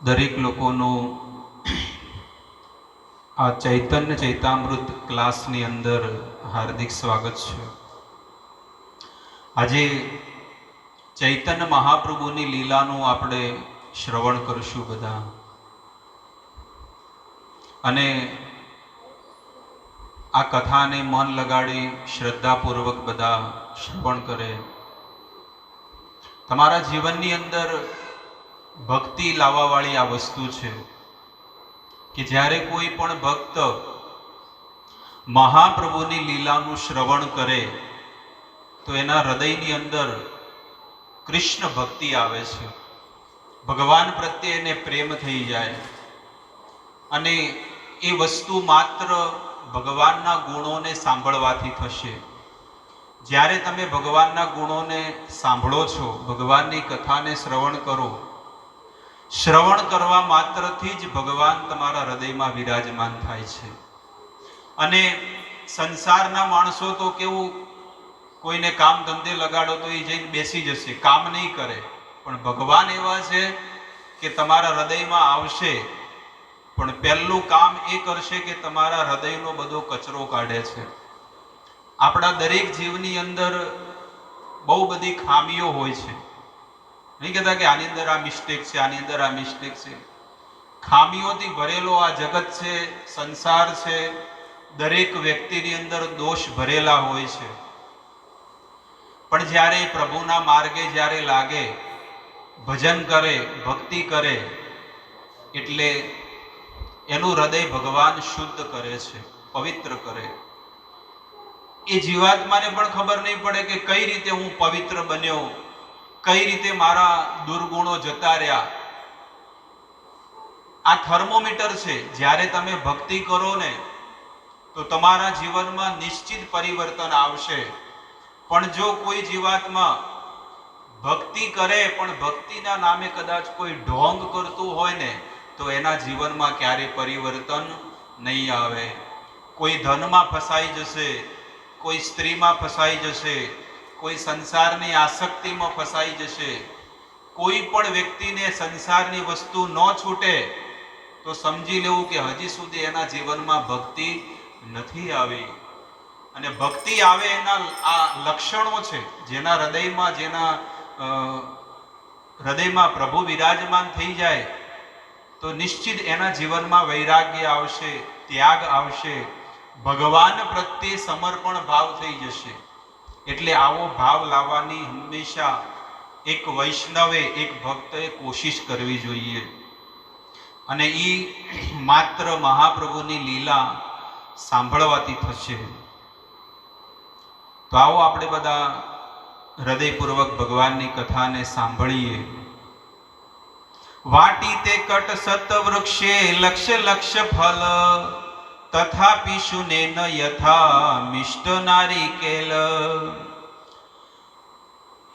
દરેક લોકોનું આ ચૈતન્ય ચૈતામૃત ક્લાસની અંદર હાર્દિક સ્વાગત છે. આજે ચૈતન્ય મહાપ્રભુની લીલાનું આપણે શ્રવણ કરશું બધા, અને આ કથાને મન લગાડી શ્રદ્ધાપૂર્વક બધા શ્રવણ કરે. તમારા જીવનની અંદર ભક્તિ લાવવાવાળી આ વસ્તુ છે કે જ્યારે કોઈ પણ ભક્ત મહાપ્રભુની લીલાનું શ્રવણ કરે તો એના હૃદયની અંદર કૃષ્ણ ભક્તિ આવે છે, ભગવાન પ્રત્યે એને પ્રેમ થઈ જાય. અને એ વસ્તુ માત્ર ભગવાનના ગુણોને સાંભળવાથી થશે. જ્યારે તમે ભગવાનના ગુણોને સાંભળો છો, ભગવાનની કથાને શ્રવણ કરો, શ્રવણ કરવા માત્રથી જ ભગવાન તમારા હૃદયમાં વિરાજમાન થાય છે. અને સંસારના માણસો તો કેવું, કોઈને કામ ધંધે લગાડો તો એ જઈને બેસી જશે, કામ નહીં કરે. પણ ભગવાન એવા છે કે તમારા હૃદયમાં આવશે, પણ પહેલું કામ એ કરશે કે તમારા હૃદયનો બધો કચરો કાઢે છે. આપણા દરેક જીવની અંદર બહુ બધી ખામીઓ હોય છે. નહીં કહેતા કે આની અંદર આ મિસ્ટેક છે, આની અંદર આ મિસ્ટેક છે. ખામીઓથી ભરેલો આ જગત છે, સંસાર છે. દરેક વ્યક્તિની અંદર દોષ ભરેલા હોય છે. પણ જ્યારે પ્રભુના માર્ગે જ્યારે લાગે, ભજન કરે, ભક્તિ કરે, એટલે એનું હૃદય ભગવાન શુદ્ધ કરે છે, પવિત્ર કરે. એ જીવાત્માને પણ ખબર નહીં પડે કે કઈ રીતે હું પવિત્ર બન્યો, કઈ રીતે મારા દુર્ગુણો જતા રહ્યા. આ થર્મોમીટર છે. જ્યારે તમે ભક્તિ કરો ને તો તમારા જીવનમાં નિશ્ચિત પરિવર્તન આવશે. પણ જો કોઈ જીવાત્મા ભક્તિ કરે પણ ભક્તિના નામે કદાચ કોઈ ઢોંગ કરતું હોય ને, તો એના જીવનમાં ક્યારેય પરિવર્તન નહીં આવે. કોઈ ધનમાં ફસાઈ જશે, કોઈ સ્ત્રીમાં ફસાઈ જશે, કોઈ સંસારની આસક્તિમાં ફસાઈ જશે. કોઈ પણ વ્યક્તિને સંસારની વસ્તુ ન છૂટે તો સમજી લેવું કે હજી સુધી એના જીવનમાં ભક્તિ નથી આવી. અને ભક્તિ આવે એના આ લક્ષણો છે. જેના હૃદયમાં પ્રભુ વિરાજમાન થઈ જાય તો નિશ્ચિત એના જીવનમાં વૈરાગ્ય આવશે, ત્યાગ આવશે, ભગવાન પ્રત્યે સમર્પણ ભાવ થઈ જશે. એટલે આવો ભાવ લાવવાની હંમેશા એક વૈષ્ણવે, એક ભક્તએ કોશિશ કરવી જોઈએ. અને એ માત્ર મહાપ્રભુની લીલા સાંભળવાથી થશે. તો આવો આપણે બધા હૃદયપૂર્વક ભગવાનની કથાને સાંભળીએ. વાટી તે કટ સત વૃક્ષે લક્ષ લક્ષ ફલ, તથાપિ શુને ન યથા મિષ્ટ નારિકેલ.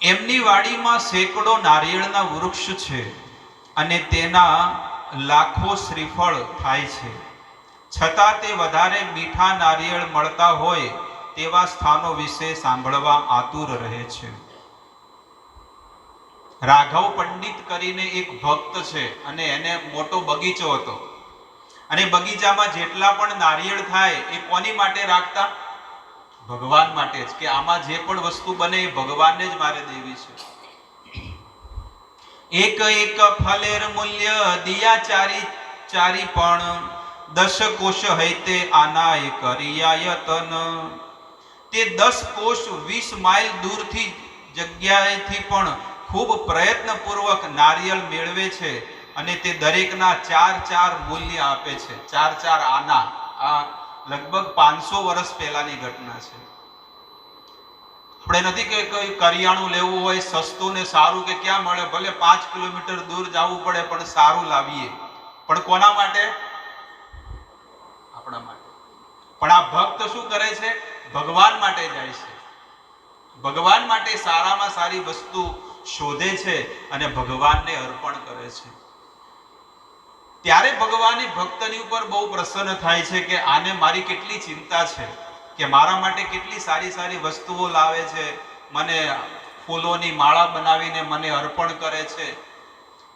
એમની વાડીમાં સેંકડો નારિયેળના વૃક્ષ છે અને તેના લાખો શ્રીફળ થાય છે. છતાં તે વધારે મીઠા નારિયેળ મળતા હોય તેવા સ્થાનો વિશે સાંભળવા આતુર રહે છે. રાઘવ પંડિત કરીને એક ભક્ત છે, અને એને મોટો બગીચો હતો. અને બગીચામાં જેટલા પણ નારિયેળ થાય એ કોની માટે રાખતા? ભગવાન માટે જ. કે આમાં જે પણ વસ્તુ બને એ ભગવાનને જ મારે દેવી છે. એક એક ફલેર મૂલ્ય દિયા ચારી ચારી, પણ 10 કોશ હૈતે આનાય કરિયાયતન. તે 10 કોશ 20 માઇલ દૂરથી જગ્યાએથી પણ ખૂબ પ્રયત્નપૂર્વક નારિયેળ મેળવે છે, અને તે દરેકના 4 મૂલ્ય આપે છે. 4 આના. આ લગભગ 500 વર્ષ પહેલાની ઘટના છે. આપણે નથી કે કોઈ કરિયાણું લેવું હોય સસ્તું ને સારું કે ક્યાં મળે, ભલે 5 કિલોમીટર દૂર જવું પડે પણ સારું લાવીએ. પણ કોના માટે? આપણા માટે. પણ આ ભક્ત શું કરે છે? ભગવાન માટે જાય છે. ભગવાન માટે સારામાં સારી વસ્તુ શોધે છે અને ભગવાનને અર્પણ કરે છે. ત્યારે ભગવાન ભક્તની ઉપર બહુ પ્રસન્ન થાય છે કે આને મારી કેટલી ચિંતા છે, કે મારા માટે કેટલી સારી સારી વસ્તુઓ લાવે છે, મને ફૂલોની માળા બનાવીને મને અર્પણ કરે છે.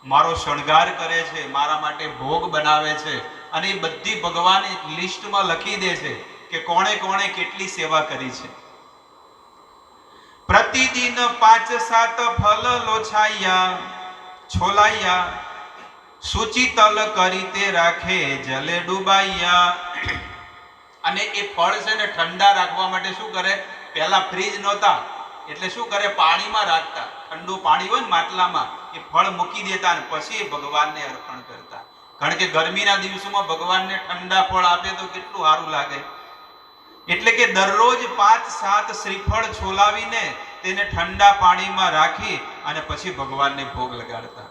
મારો શણગાર કરે છે, મારા માટે ભોગ બનાવે છે, અને એ બધી ભગવાન લિસ્ટમાં લખી દે છે કે કોણે કોણે કેટલી સેવા કરી છે. પ્રતિદિન 5-7 ફલ લોછાયા છોલાયા, સુચિતલ કરી તે રાખે જલે ડુબાયા. અને એ ફળ છે ને ઠંડા રાખવા માટે શું કરે, પહેલા ફ્રીજ નહોતા એટલે શું કરે, પાણીમાં રાખતા, ઠંડુ પાણી હોય ને માટલામાં, એ ફળ મૂકી દેતા અને પછી ભગવાનને અર્પણ કરતા. કારણ કે ગરમીના દિવસોમાં ભગવાનને ઠંડા ફળ આપે તો કેટલું સારું લાગે. એટલે કે દરરોજ 5-7 શ્રીફળ છોલાવીને તેને ઠંડા પાણીમાં રાખી અને પછી ભગવાનને ભોગ લગાડતા.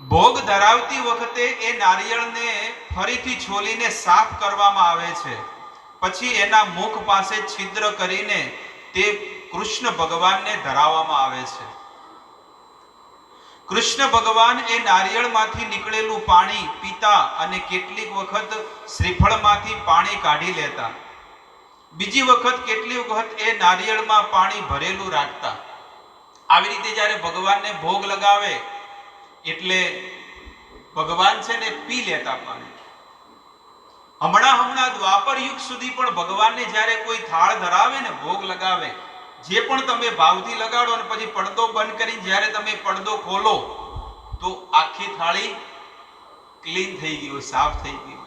ભોગ ધરાવતી વખતે એ નારિયેળને ફરીથી છોલીને સાફ કરવામાં આવે છે. પછી એના મુખ પાસે છિદ્ર કરીને તે કૃષ્ણ ભગવાનને ધરાવવામાં આવે છે. કૃષ્ણ ભગવાન એ નારિયેળમાંથી નીકળેલું પાણી પીતા અને કેટલીક વખત શ્રીફળમાંથી પાણી કાઢી લેતા. બીજી વખત કેટલી વખત એ નારિયેળમાં પાણી ભરેલું રાખતા. આવી રીતે જ્યારે ભગવાનને ભોગ લગાવે એટલે ભગવાન છે ને પી લેતા પાણી. હમણાં દ્વાપર યુગ સુધી પણ ભગવાનને જ્યારે કોઈ થાળ ધરાવે ને ભોગ લગાવે, જે પણ તમે ભાવથી લગાડો અને પછી પડદો બંધ કરીને જ્યારે તમે પડદો ખોલો તો આખી થાળી ક્લીન થઈ ગઈ, સાફ થઈ ગઈ.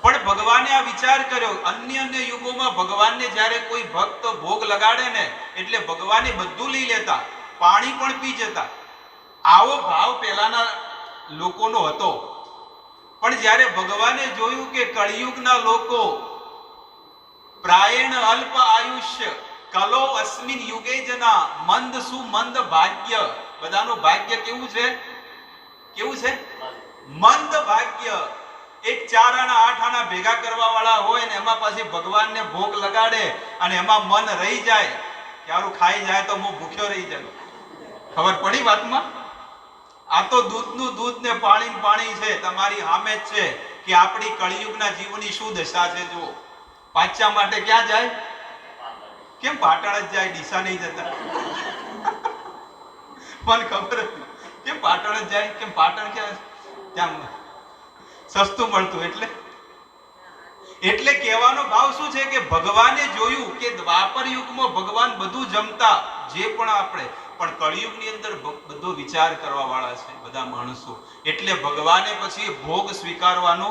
પણ ભગવાને આ વિચાર કર્યો, અન્ય યુગોમાં ભગવાનને જ્યારે કોઈ ભક્ત ભોગ લગાડે ને એટલે ભગવાને બધું લઈ લેતા, પાણી પણ પી જતા. આવો ભાવ પહેલાના લોકોનો હતો. પણ જ્યારે ભગવાને જોયું કે કળિયુગના લોકો પ્રાયણ અલ્પ આયુષ્ય કલો અસ્મિન યુગે જના મંદ સુમંદ ભાગ્ય, બધાનું ભાગ્ય કેવું છે, કેવું છે, મંદ ભાગ્ય. એક 4 આના 8 આના ભેગા કરવા વાળા હોય ને એમાં પાછી ભગવાનને ભોગ લગાડે અને એમાં મન રહી જાય, ક્યારું ખાઈ જાય તો હું ભૂખ્યો રહી જાય. ખબર પડી વાતમાં? આ તો દૂધનું દૂધ ને પાણી પાણી છે, તમારી સામે જ છે કે આપણી કળિયુગના જીવની શું દશા છે. જુઓ, પાછા માટે ક્યાં જાય, કેમ પાટણ જ જાય, ડીસા નહીં જતા? મને ખબર કેમ પાટણ જ જાય, કેમ પાટણ ક્યાં, ત્યાં સસ્તું મળતું એટલે કહેવાનો ભાવ શું છે કે ભગવાને જોયું કે દ્વાપર યુગમાં ભગવાન બધું જમતા, જે પણ આપણે, પણ કળિયુગની અંદર બધો વિચાર કરવા વાળા છે બધા માણસો. એટલે ભગવાને પછી ભોગ સ્વીકારવાનો,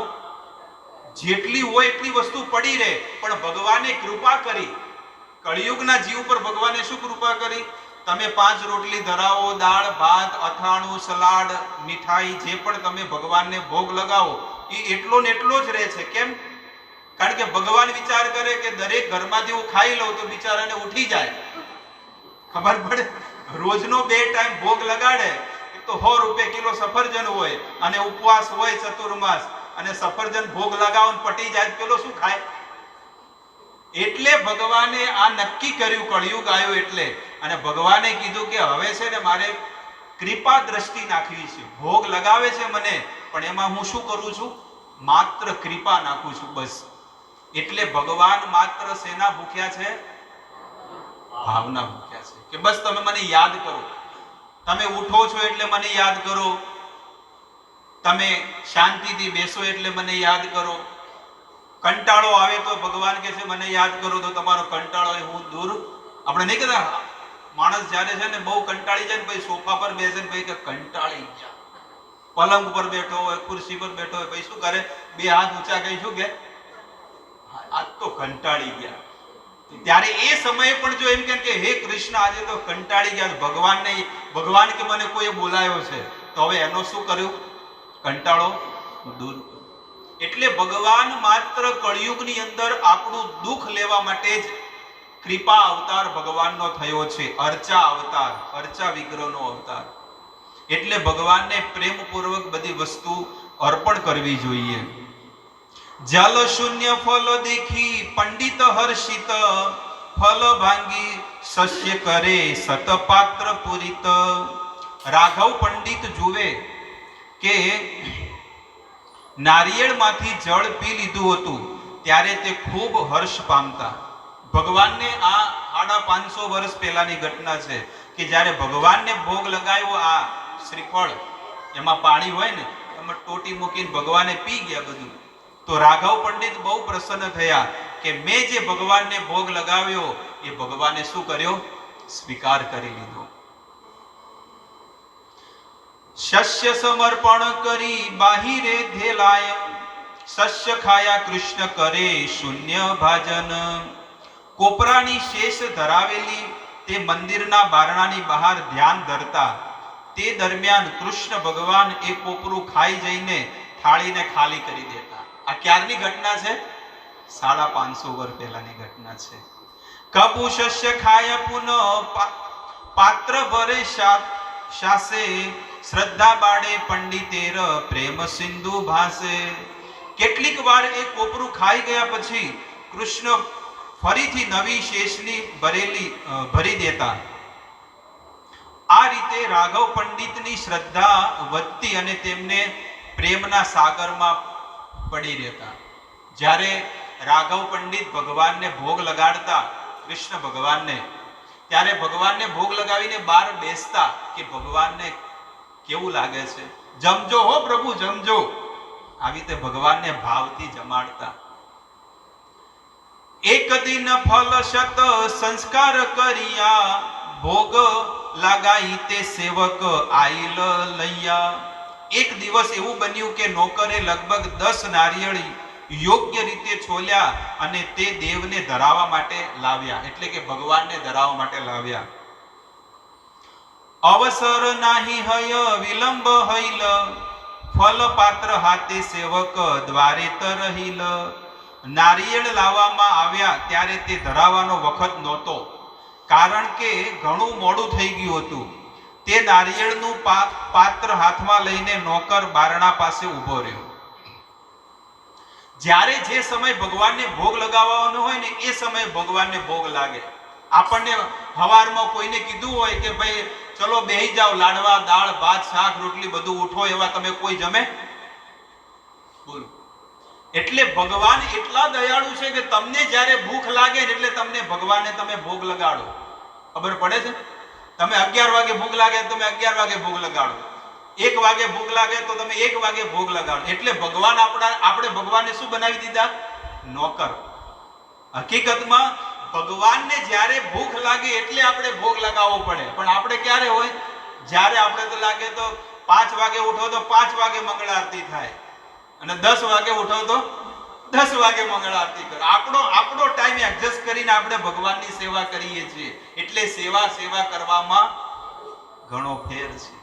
જેટલી હોય એટલી વસ્તુ પડી રહે, પણ ભગવાને કૃપા કરી. કળિયુગના જીવ પર ભગવાને શું કૃપા કરી? તમે 5 રોટલી ધરાવો, દાળ ભાત અથાણું સલાડ મીઠાઈ જે પણ તમે ભગવાનને ભોગ લગાવો એ એટલો ને એટલો જ રહે છે. કેમ? કારણ કે ભગવાન વિચાર કરે કે દરેક ઘરમાંથી હું ખાઈ લઉં તો બિચારાને ઉઠી જાય. ખબર પડે? રોજનો 2 ટાઈમ ભોગ લગાડે તો 100 રૂપિયા કિલો સફરજન હોય અને ઉપવાસ હોય ચતુર્માસ અને સફરજન ભોગ લગાવો પટી જાય, પેલો શું ખાય? એટલે ભગવાને આ નક્કી કર્યું, કળિયુગ આવ્યો એટલે, અને ભગવાને કીધું કે હવે છે ને મારે કૃપા દ્રષ્ટિ નાખવી છે. ભોગ લગાવે છે મને, પણ એમાં હું શું કરું છું? માત્ર કૃપા નાખું છું, બસ. એટલે ભગવાન માત્ર શેના ભૂખ્યા છે? ભાવના ભૂખ્યા છે કે બસ તમે મને યાદ કરો. તમે ઉઠો છો એટલે મને યાદ કરો, તમે શાંતિથી બેસો એટલે મને યાદ કરો. કંટાળો આવે તો ભગવાન કહે છે મને યાદ કરો તો તમારો કંટાળો હું દૂર. આપણે નહીં કહેતા માણસ જ્યારે છે ને બહુ કંટાળી જાય ને પછી સોફા પર બેસે ને પછી કે કંટાળી ગયા, પલંગ પર બેઠો હોય, ખુરશી પર બેઠો હોય, પછી શું કરે? 2 હાથ ઊંચા કરી શું કે આજ તો કંટાળી ગયા. ત્યારે એ સમયે પણ જો એમ કે હે કૃષ્ણ આજે તો કંટાળી ગયા, ભગવાન કે મને કોઈ બોલાયો છે તો હવે એનો શું કર્યું? કંટાળો દૂર. એટલે ભગવાન માત્ર કળિયુગની અંદર આપણું દુઃખ લેવા માટે જ કૃપા અવતાર ભગવાનનો થયો છે, અર્ચા અવતાર, અર્ચા વિગ્રહનો અવતાર. એટલે ભગવાનને પ્રેમપૂર્વક બધી વસ્તુ અર્પણ કરવી જોઈએ. જલ શૂન્ય ફલ દેખી પંડિત હર્ષિત, ફલ ભાંગી સસ્ય કરે સતપાત્ર પૂરિત. રાઘવ પંડિત જુએ કે નારિયેળમાંથી જળ પી લીધું હતું ત્યારે તે ખૂબ હર્ષ પામતા. ભગવાનને આ 550 વર્ષ પહેલાની ઘટના છે. કે જ્યારે ભગવાનને ભોગ લગાવ્યો આ શ્રીફળ, એમાં પાણી હોય ને, એમાં ટોટી મૂકીને ભગવાને પી ગયા બધું, તો રાઘવ પંડિત બહુ પ્રસન્ન થયા કે મેં જે ભગવાનને ભોગ લગાવ્યો એ ભગવાને શું કર્યો? સ્વીકાર કરી લીધો. શસ્ય સમર્પણ કરી બાહિરે ધેલાય, શસ્ય ખાયા કૃષ્ણ કરે શૂન્ય ભાજન. કોપરાની શેષ ધરાવેલી તે મંદિરના બારણાની બહાર ધ્યાન ધરતા, તે દરમિયાન કૃષ્ણ ભગવાન એ કોપરું ખાઈ જઈને થાળીને ખાલી કરી દેતા. આ ક્યારની ઘટના છે? 550 વર્ષ પહેલાની ઘટના છે. કબુ શસ્ય ખાય પુન પાત્ર ભરે શાસે, શ્રદ્ધા બાળે પંડિતેર પ્રેમ સિંધુ ભાસે. કેટલીક વાર એ કોપરું ખાઈ ગયા પછી કૃષ્ણ ફરીથી નવી શેષની ભરી દેતા. આ રીતે રાઘવ પંડિતની શ્રદ્ધા વધતી અને તેમને પ્રેમના સાગરમાં પડી રહેતા. જ્યારે રાઘવ પંડિત ભગવાનને ભોગ લગાડતા, કૃષ્ણ ભગવાનને, ત્યારે ભગવાનને ભોગ લગાવીને બહાર બેસતા કે ભગવાનને કેવું લાગે છે, જમજો હો પ્રભુ જમજો. આવી રીતે ભગવાનને ભાવથી જમાડતા. એક દિન ફલ શત સંસ્કાર કરિયા, ભોગ લગાઈ તે સેવક આઈલ લૈયા. એક દિવસ એવું બન્યું કે નોકરે લગભગ 10 નારિયેળ યોગ્ય રીતે છોલ્યા અને તે દેવને ધરાવવા માટે લાવ્યા, એટલે કે ભગવાનને ધરાવવા માટે લાવ્યા. અવસર નાહી હય વિલંબ હૈલ, ફલ પાત્ર હાથે સેવક દ્વારે તરહિલ. નારિયેળ લાવવામાં આવ્યા ત્યારે તે ધરાવવાનો વખત નહોતો, કારણ કે ઘણું મોડું થઈ ગયું હતું. તે નારિયેળનું પાત્ર હાથમાં લઈને નોકર બારણા પાસે ઊભો રહ્યો. જ્યારે જે સમય ભગવાનને ભોગ લગાવવાનો હોય ને એ સમયે ભગવાનને ભોગ લાગે. આપણને હવારમાં કોઈને કીધું હોય કે ભાઈ ચલો બેહી જાઓ, લાડવા દાળ ભાત શાક રોટલી બધું ઉઠો, એવા તમે કોઈ જમે? બોલો. એટલે ભગવાન એટલા દયાળુ છે કે તમને જ્યારે ભૂખ લાગે ને એટલે તમને ભગવાનને તમે ભોગ લગાડો. ખબર પડે છે? તમે 11 વાગે ભૂખ લાગે તમે 11 વાગે ભોગ લગાડો, 1 વાગે ભૂખ લાગે તો તમે 1 વાગે ભોગ લગાડો. એટલે ભગવાન આપણે ભગવાનને શું બનાવી દીધા? નોકર. હકીકતમાં ભગવાનને જ્યારે ભૂખ લાગે એટલે આપણે ભોગ લગાવવો પડે. પણ આપણે ક્યારે હોય? જ્યારે આપણે તો લાગે તો 5 વાગે ઉઠો તો 5 વાગે મંગળ આરતી થાય, અને 10 વાગે ઉઠો તો 10 વાગે મંગળ આરતી કરો. આપણો ટાઈમ એડજસ્ટ કરીને આપણે ભગવાનની સેવા કરીએ છીએ. એટલે સેવા કરવામાં ઘણો ફેર છે.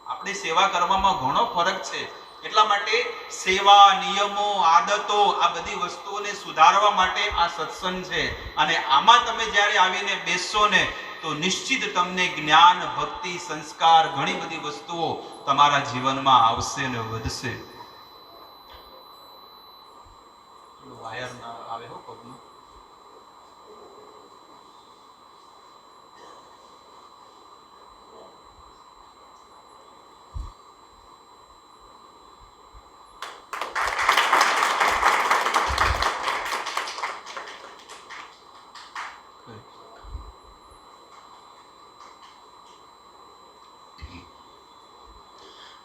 આપણી સેવા કરવામાં ઘણો ફરક છે. એટલા માટે સેવા, નિયમો, આદતો, આ બધી વસ્તુઓને સુધારવા માટે આ સત્સંગ છે. અને આમાં તમે જ્યારે આવીને બેસશો ને તો નિશ્ચિત તમને જ્ઞાન, ભક્તિ, સંસ્કાર, ઘણી બધી વસ્તુઓ તમારા જીવનમાં આવશે ને વધશે. વાયર ના આવે હો પગનું.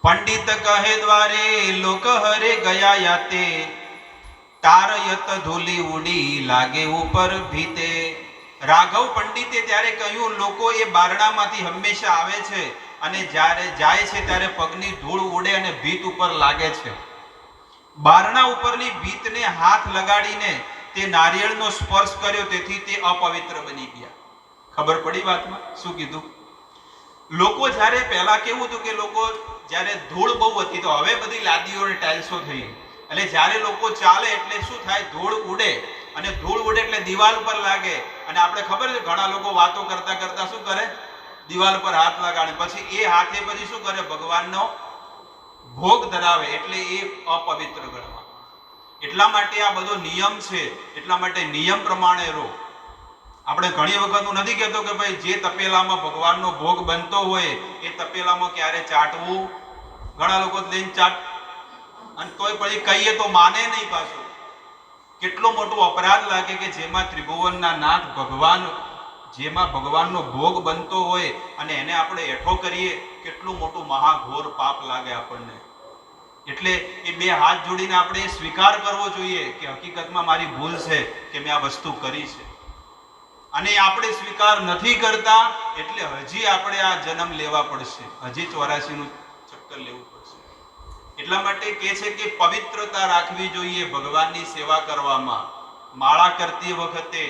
પંડિત કહે દ્વારે લોક હરે ગયા યાતે, તારયત ધૂલી ઉડી લાગે ઉપર ભીતે. રાઘવ પંડિતે ત્યારે કહ્યું, લોકો એ બારણામાંથી હંમેશા આવે છે અને જ્યારે જાય છે ત્યારે પગની ધૂળ ઉડે અને ભીત ઉપર લાગે છે. બારણા ઉપરની ભીતને હાથ લગાડીને તે નારિયેળનો સ્પર્શ કર્યો, તેથી તે અપવિત્ર બની ગયા. ખબર પડી વાતમાં? શું કીધું? લોકો જ્યારે પહેલા કેવું હતું કે લોકો જ્યારે ધૂળ બહુ હતી, તો હવે બધી લાદીઓ અને ટાઇલ્સો થઈ, એટલે જ્યારે લોકો ચાલે એટલે શું થાય? ધૂળ ઉડે, અને ધૂળ ઉડે એટલે દિવાલ પર લાગે. અને આપણે ખબર છે ઘણા લોકો વાતો કરતા કરતા શું કરે? દિવાલ પર હાથ લગાડે, પછી એ હાથે પછી શું કરે? ભગવાનનો ભોગ ધરાવે, એટલે એ અપવિત્ર ગણવા. એટલા માટે આ બધો નિયમ છે. એટલા માટે નિયમ પ્રમાણે રહો. આપણે ઘણી વખત હું નથી કહેતો કે ભાઈ જે તપેલામાં ભગવાનનો ભોગ બનતો હોય એ તપેલામાં ક્યારે ચાટવું. ઘણા લોકો લઈને ચાટ, અને તોય પછી કહીએ તો માને નહીં પાછું. કેટલો મોટો અપરાધ લાગે કે જેમાં ત્રિભુવનના નાથ ભગવાન જેમાં ભગવાનનો ભોગ બનતો હોય અને એને આપણે એઠો કરીએ, કેટલું મોટું મહાઘોર પાપ લાગે આપણને. એટલે એ બે હાથ જોડીને આપણે સ્વીકાર કરવો જોઈએ કે હકીકતમાં મારી ભૂલ છે કે મેં આ વસ્તુ કરી છે. અને આપણે સ્વીકાર નથી કરતા એટલે હજી આપણે આ જન્મ લેવા પડશે, હજી 84 નું ચક્કર લેવું પડશે. એટલા માટે કહે છે કે પવિત્રતા રાખવી જોઈએ ભગવાનની સેવા કરવામાં. માળા કરતી વખતે,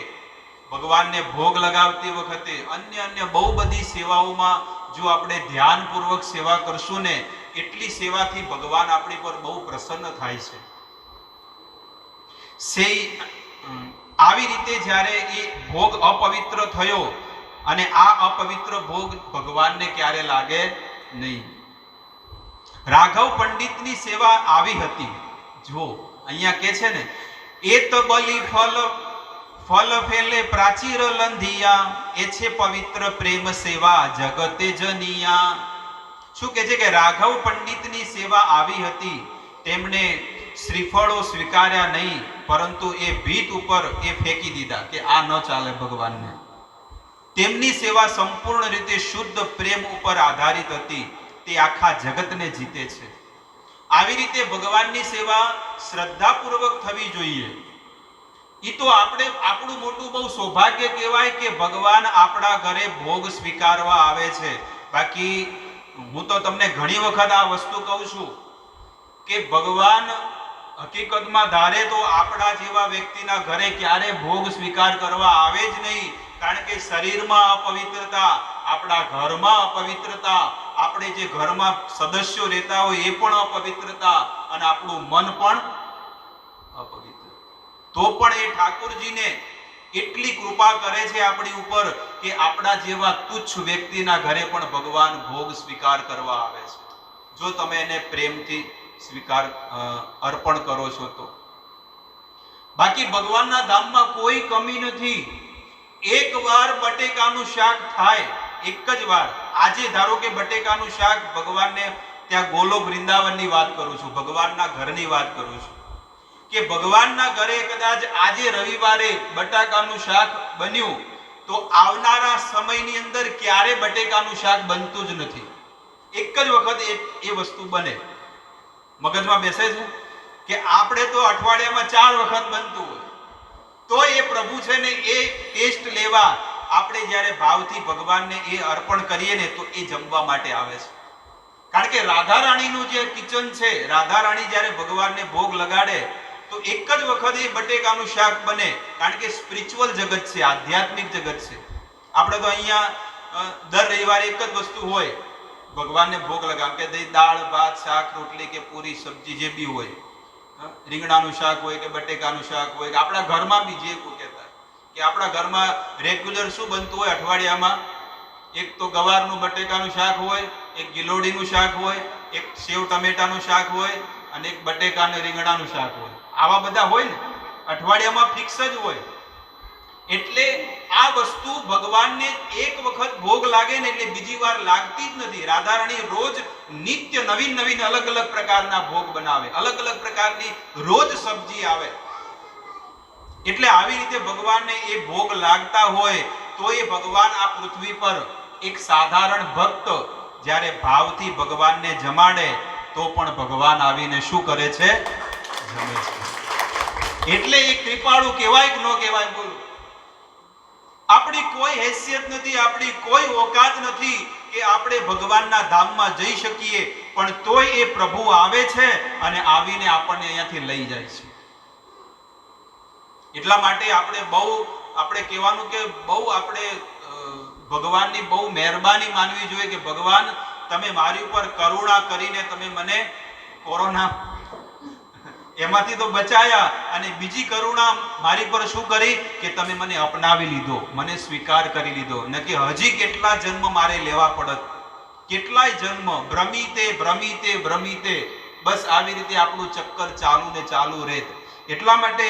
ભગવાનને ભોગ લગાવતી વખતે, અન્ય બહુ બધી સેવાઓમાં જો આપણે ધ્યાનપૂર્વક સેવા કરશું ને, એટલી સેવાથી ભગવાન આપણી પર બહુ પ્રસન્ન થાય છે. આવી રીતે જ્યારે એ ભોગ અપવિત્ર થયો, અને આ અપવિત્ર ભોગ ભગવાનને ક્યારે લાગે નહીં. રાઘવ પંડિતની સેવા આવી હતી. જો અહીંયા કે છે ને, એત બલિ ફલ ફેલે પ્રાચીર લંધિયા, એ છે પવિત્ર પ્રેમ સેવા જગતે જનિયા. શું કે છે કે રાઘવ પંડિતની સેવા આવી હતી. તેમણે શ્રીફળો સ્વીકાર્યા નહીં, પરંતુ એ ભીત ઉપર એ ફેંકી દીધા કે આ ન ચાલે ભગવાનને. તેમની સેવા સંપૂર્ણ રીતે શુદ્ધ પ્રેમ ઉપર આધારિત હતી. તે આખા જગતને જીતે છે. આવી રીતે ભગવાનની સેવા શ્રદ્ધાપૂર્વક થવી જોઈએ. એ તો આપણું મોટું બહુ સૌભાગ્ય કહેવાય કે ભગવાન આપણા ઘરે ભોગ સ્વીકારવા આવે છે. બાકી હું તો તમને ઘણી વખત આ વસ્તુ કહું છું કે ભગવાન હકીકતમાં ધારે તો આપણા જેવા વ્યક્તિના ઘરે ક્યારે ભોગ સ્વીકાર કરવા આવે જ નહીં. કારણ કે શરીરમાં અપવિત્રતા, આપણા ઘરમાં અપવિત્રતા, આપણે જે ઘરમાં સદસ્યો રહેતા હોય એ પણ અપવિત્રતા, અને આપણું મન પણ અપવિત્ર. તો પણ એ ઠાકોરજીને એટલી કૃપા કરે છે આપણી ઉપર કે આપણા જેવા તુચ્છ વ્યક્તિના ઘરે પણ ભગવાન ભોગ સ્વીકાર કરવા આવે છે, જો તમે એને પ્રેમથી સ્વીકાર અર્પણ કરો છો તો. બાકી ભગવાનના ધામમાં કોઈ કમી નથી. એક વાર બટેકાનું શાક થાય, એક જ વાર. આજે ધારો કે બટેકાનું શાક ભગવાનને ત્યાં ગોલોક વૃંદાવનની વાત કરું છું, ભગવાનના ઘરની વાત કરું છું, કે ભગવાનના ઘરે કદાચ આજે રવિવારે બટાકાનું શાક બન્યું તો આવનારા સમયની અંદર ક્યારે બટેકાનું શાક બનતું જ નથી. એક જ વખત એ વસ્તુ બને. મગજમાં બેસે છે કે આપણે તો અઠવાડિયામાં 4 વખત બનતું હોય, તો એ પ્રભુ છે ને એ ટેસ્ટ લેવા આપણે જ્યારે ભાવથી ભગવાનને એ અર્પણ કરીએ ને તો એ જમવા માટે આવે છે. કારણ કે રાધા રાણીનું જે કિચન છે, રાધા રાણી જ્યારે ભગવાનને ભોગ લગાડે તો એક જ વખત એ બટેકાનું શાક બને. કારણ કે સ્પિરિચ્યુઅલ જગત છે, આધ્યાત્મિક જગત છે. આપણે તો અહીંયા દર રવિવારે એક જ વસ્તુ હોય ભગવાનને ભોગ લગાવ, કે દાળ ભાત શાક રોટલી કે પૂરી સબ્જી જે બી હોય, રીંગણાનું શાક હોય કે બટેકાનું શાક હોય, કે આપણા ઘરમાં બી જે કોઈ કહેતા કે આપણા ઘરમાં રેગ્યુલર શું બનતું હોય અઠવાડિયામાં, એક તો ગવારનું બટેકાનું શાક હોય, એક ગિલોડીનું શાક હોય, એક સેવ ટમેટાનું શાક હોય, અને એક બટેકા અને રીંગણાનું શાક હોય. આવા બધા હોય ને અઠવાડિયામાં ફિક્સ જ હોય. એટલે આ વસ્તુ ભગવાનને એક વખત ભોગ લાગે ને એટલે બીજી વાર લાગતી જ નથી. રાધા રાણી રોજ નિત્ય નવીન અલગ અલગ પ્રકારના ભોગ બનાવે, અલગ અલગ પ્રકારની રોજ સબ્જી આવે. એટલે આવી રીતે ભગવાનને એ ભોગ લાગતા હોય તો એ ભગવાન આ પૃથ્વી પર એક સાધારણ ભક્ત જ્યારે ભાવથી ભગવાનને જમાડે તો પણ ભગવાન આવીને શું કરે છે? જમે છે. એટલે એ કૃપાળુ કહેવાય કે ન કહેવાય? બોલો. આપણી કોઈ હેસિયત નથી, આપણી કોઈ ઓકાત નથી કે આપણે ભગવાનના ધામમાં જઈ શકીએ, પણ તોય એ પ્રભુ આવે છે અને આવીને આપણને અહીંયાથી લઈ જાય છે. એટલા માટે આપણે કહેવાનું કે બહુ આપણે ભગવાનની બહુ મહેરબાની માનવી જોઈએ કે ભગવાન તમે મારી ઉપર કરુણા કરીને તમે મને કોરોના એમાંથી તો બચાયા, અને બીજી કરુણા મારી પર શું કરી કે તમે મને અપનાવી લીધો, મને સ્વીકાર કરી લીધો. નકે હજી કેટલા જન્મ મારે લેવા પડત, કેટલાય જન્મ ભ્રમિતે બસ આવી રીતે આપણું ચક્કર ચાલુ ને ચાલુ રહેત. એટલા માટે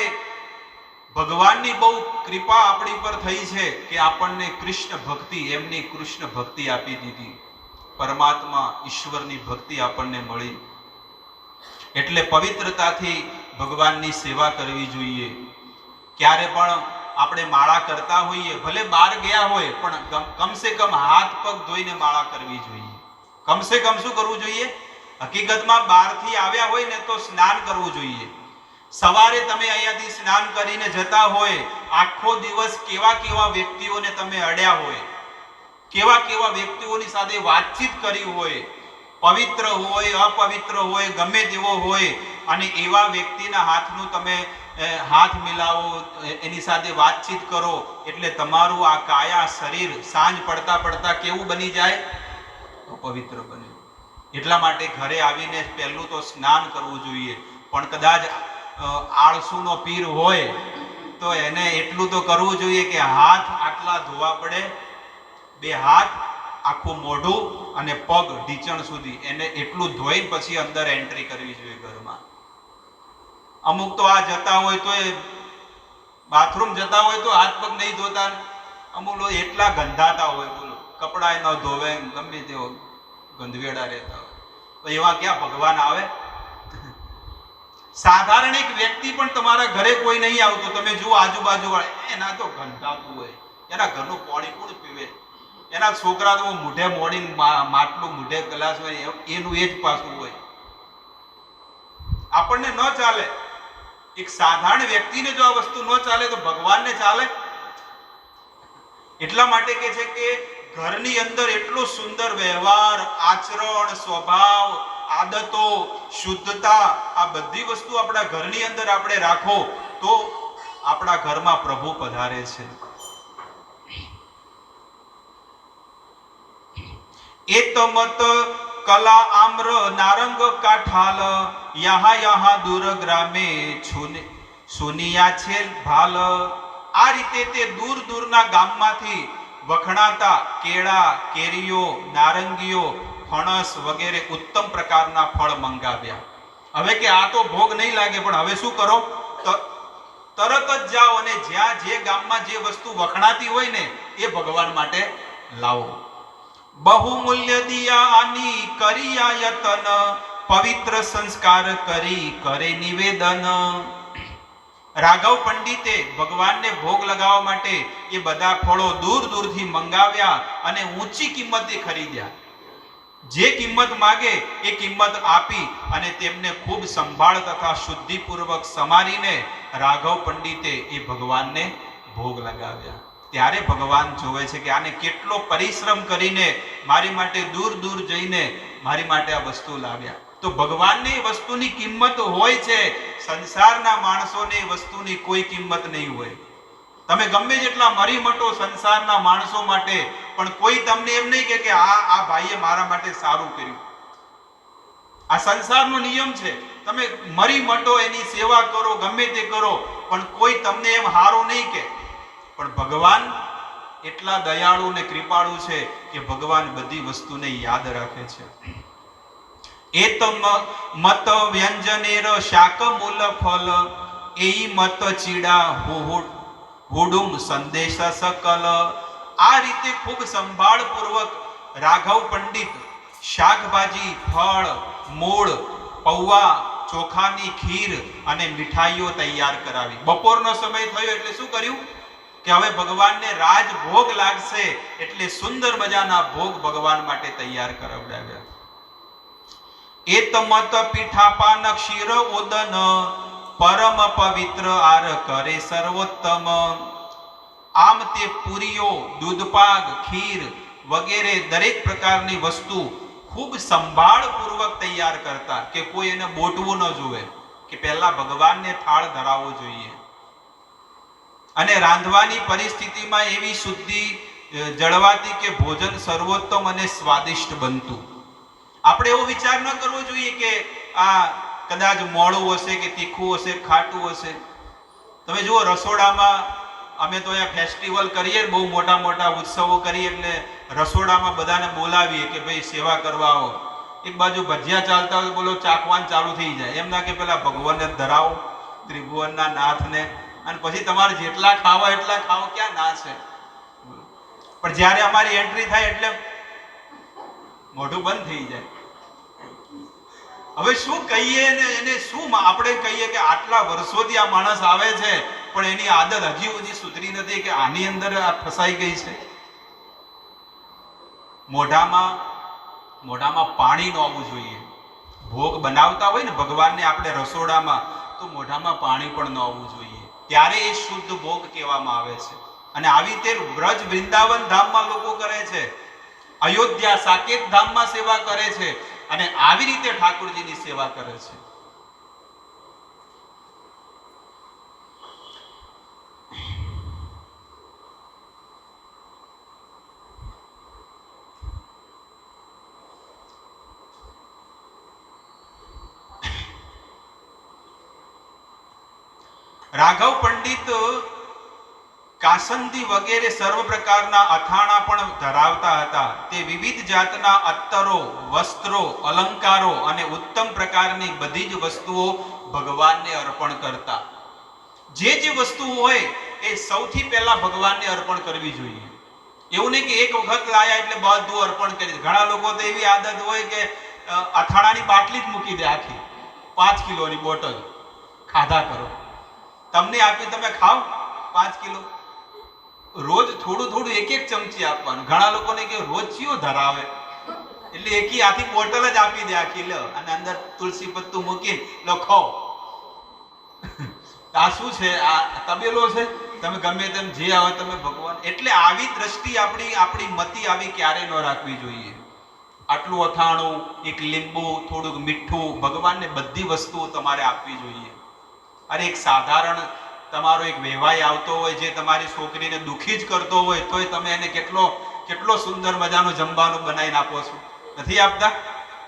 ભગવાનની બહુ કૃપા આપણી પર થઈ છે કે આપણને કૃષ્ણ ભક્તિ, એમની કૃષ્ણ ભક્તિ આપી દીધી, પરમાત્મા ઈશ્વરની ભક્તિ આપણને મળી. એટલે પવિત્રતાથી ભગવાનની સેવા કરવી જોઈએ. ક્યારે પણ આપણે માળા કરતા હોઈએ, ભલે બહાર ગયા હોય પણ કમસે કમ હાથ પગ ધોઈને માળા કરવી જોઈએ. કમસે કમ શું કરવું જોઈએ? હકીકતમાં બહારથી આવ્યા હોય ને તો સ્નાન કરવું જોઈએ. સવારે તમે અહીંયાથી સ્નાન કરીને જતા હોય, આખો દિવસ કેવા કેવા વ્યક્તિઓને તમે અડ્યા હોય, કેવા કેવા વ્યક્તિઓની સાથે વાતચીત કરી હોય, પવિત્ર હોય અપવિત્ર હોય ગમે તેવો હોય, અને એવા વ્યક્તિના હાથનું તમે હાથ મિલાવો, એની સાથે વાતચીત કરો, એટલે તમારું આ કાયા શરીર સાંજ પડતા પડતા કેવું બની જાય? પવિત્ર બને. એટલા માટે ઘરે આવીને પહેલું તો સ્નાન કરવું જોઈએ. પણ કદાચ આળસુનો પીર હોય તો એને એટલું તો કરવું જોઈએ કે હાથ આટલા ધોવા પડે, બે હાથ, આખું મોઢું અને પગ ઢીચણ સુધી, એને એટલું ધોઈ પછી અંદર એન્ટ્રી કરવી જોઈએ ઘરમાં. અમુક તો આ જતા હોય તો એ બાથરૂમ જતા હોય તો હાથ પગ નહીં ધોતા, અમુક લોકો એટલા ગંધાતા હોય, બોલો કપડા ન ધોવે, ગમે તેવો ગંધવેડા રહેતા હોય, તો એવા ક્યાં ભગવાન આવે? સાધારણ એક વ્યક્તિ પણ તમારા ઘરે કોઈ નહીં આવતો, તમે જુઓ આજુબાજુ વાળા, એના તો ગંધાતું હોય, એના ઘરનું પાણી કોણ પીવે? એના છોકરા તો મૂઢે મોડી માટલું મૂઢે ગ્લાસ હોય, એનું એ જ પાછું હોય. આપણને ન ચાલે. એક સાધારણ વ્યક્તિને જો આ વસ્તુ ન ચાલે તો ભગવાનને ચાલે? એટલા માટે કે છે કે ઘરની અંદર એટલો સુંદર વ્યવહાર, આચરણ, સ્વભાવ, આદતો, શુદ્ધતા, આ બધી વસ્તુ આપણા ઘરની અંદર આપણે રાખો તો આપણા ઘરમાં પ્રભુ પધારે છે. એતમત કલા આમ્ર નારંગ કાઠાલ યહા યહા દૂર ગ્રામે સુનિયા છે ભાલ. આ રીતે તે દૂર દૂરના ગામમાંથી વખણાતા કેળા, કેરીઓ, નારંગીઓ, ફણસ વગેરે ઉત્તમ પ્રકારના ફળ મંગાવ્યા. હવે કે આ તો ભોગ નહીં લાગે, પણ હવે શું કરો? તરત જ જાઓ અને જ્યાં જે ગામમાં જે વસ્તુ વખણાતી હોય ને એ ભગવાન માટે લાવો. બહુમૂલ્ય દિયા આની કરિયા યતન, પવિત્ર સંસ્કાર કરી કરે નિવેદન. રાઘવ પંડિતે ભગવાનને ભોગ લગાવવા માટે એ બધા ફળો દૂર દૂરથી મંગાવ્યા અને ઊંચી કિંમતે ખરીદ્યા. જે કિંમત માગે એ કિંમત આપી અને તેમને ખૂબ સંભાળ તથા શુદ્ધિપૂર્વક સમારીને રાઘવ પંડિતે એ ભગવાનને ભોગ લગાવ્યા. ત્યારે ભગવાન જોવે છે કે આને કેટલો પરિશ્રમ કરીને મારી માટે દૂર દૂર જઈને મારી માટે આ વસ્તુ લાવ્યા. તો ભગવાનની વસ્તુની કિંમત હોય છે, સંસારના માણસોને વસ્તુની કોઈ કિંમત નહીં હોય. તમે ગમે જેટલા મરી મટો સંસારના માણસો માટે, પણ કોઈ તમને એમ નહીં કે આ ભાઈએ મારા માટે સારું કર્યું. આ સંસારનો નિયમ છે. તમે મરી મટો, એની સેવા કરો, ગમે તે કરો, પણ કોઈ તમને એમ હારું નહીં કે. પણ ભગવાન એટલા દયાળુ અને કૃપાળુ છે કે ભગવાન બધી વસ્તુને યાદ રાખે છે. એતમ મત વ્યંજનેર શાક મૂલ ફલ, એઈ મત ચીડા હુડુમ સંદેશ સકલ. આ રીતે ખૂબ સંભાળ પૂર્વક રાઘવ પંડિત શાકભાજી, ફળ, મૂળ, પૌવા, ચોખાની ખીર અને મીઠાઈઓ તૈયાર કરાવી. બપોરનો સમય થયો એટલે શું કર્યું કે હવે ભગવાનને રાજ ભોગ લાગશે, એટલે સુંદર મજાના ભોગ ભગવાન માટે તૈયાર કરાવડાવ્યા. એતમત પીઠાપાન ક્ષીર ઉદન, પરમ પવિત્ર આર કરે સર્વોત્તમ. આમ તે પૂરીઓ, દૂધપાક, ખીર વગેરે દરેક પ્રકારની વસ્તુ ખૂબ સંભાળ પૂર્વક તૈયાર કરતા, કે કોઈ એને બોટવું ન જોવે, કે પહેલા ભગવાનને થાળ ધરાવવો જોઈએ. અને રાંધવાની પરિસ્થિતિમાં એવી શુદ્ધિ જળવાતી કે ભોજન સર્વોત્તમ અને સ્વાદિષ્ટ બનતું. આપણે એવો વિચાર ન કરવો જોઈએ કે આ કદાચ મોળું હશે કે તીખું હશે, ખાટું હશે. તમે જુઓ રસોડામાં, અમે તો અહીંયા ફેસ્ટિવલ કરીએ, બહુ મોટા મોટા ઉત્સવો કરીએ, એટલે રસોડામાં બધાને બોલાવીએ કે ભાઈ સેવા કરવા આવો. એક બાજુ ભજીયા ચાલતા હોય, બોલો ચાખવાન ચાલુ થઈ જાય. એમ ના કે પેલા ભગવાનને ધરાવો, ત્રિભુવનના નાથને, અને પછી તમારે જેટલા ખાવા એટલા ખાઓ, ક્યાં ના છે. પણ જ્યારે અમારી એન્ટ્રી થાય એટલે મોઢું બંધ થઈ જાય. હવે શું કહીએ ને એને, શું આપણે કહીએ કે આટલા વર્ષોથી આ માણસ આવે છે પણ એની આદત હજી સુધી સુધરી નથી કે આની અંદર આ ફસાઈ ગઈ છે. મોઢામાં પાણી ન આવવું જોઈએ. ભોગ બનાવતા હોય ને ભગવાનને આપણે રસોડામાં, તો મોઢામાં પાણી પણ ન આવવું જોઈએ, ત્યારે એ શુદ્ધ ભોગ કહેવામાં આવે છે. અને આવી રીતે વ્રજ વૃંદાવન ધામમાં લોકો કરે છે, અયોધ્યા સાકેત ધામમાં સેવા કરે છે, અને આવી રીતે ઠાકોરજીની સેવા કરે છે. રાઘવ પંડિત કાસંદી વગેરે સર્વ પ્રકારના અથાણા પણ ધરાવતા હતા. તે વિવિધ જાતના અત્તરો, વસ્ત્રો, અલંકારો અને ઉત્તમ પ્રકારની બધી જ વસ્તુઓ ભગવાનને અર્પણ કરતા. જે વસ્તુ હોય એ સૌથી પહેલા ભગવાનને અર્પણ કરવી જોઈએ. એવું નહીં કે એક વખત લાયા એટલે બધું અર્પણ કરી દે. ઘણા લોકો તો એવી આદત હોય કે અથાણાની બાટલી જ મૂકી દે, આખી 5 કિલોની બોટલ, ખાધા કરો. તમને આપી, તમે ખાઓ 5 કિલો. રોજ થોડું થોડું એક ચમચી આપવાનું. ઘણા લોકોને કે રોજ ચિયો ધરાવે, એટલે એકી આખી બોટલ જ આપી દે આખી, લો, અને અંદર તુલસી પત્તું મૂકીને લો ખાઓ. આ શું છે? આ તબેલો છે? તમે ગમે તેમ જે આવે તમે ભગવાન. એટલે આવી દ્રષ્ટિ આપણી મતિ આવી ક્યારે ન રાખવી જોઈએ. આટલું અથાણું, એક લીંબુ, થોડુંક મીઠું, ભગવાનને બધી વસ્તુઓ તમારે આપવી જોઈએ. અરે એક સાધારણ તમારો એક વેવાઈ આવતો હોય જે તમારી છોકરીને દુખી જ કરતો હોય, તોય તમે એને કેટલો સુંદર મજાનું જમવાનું બનાવીને આપો છો, નથી આપતા?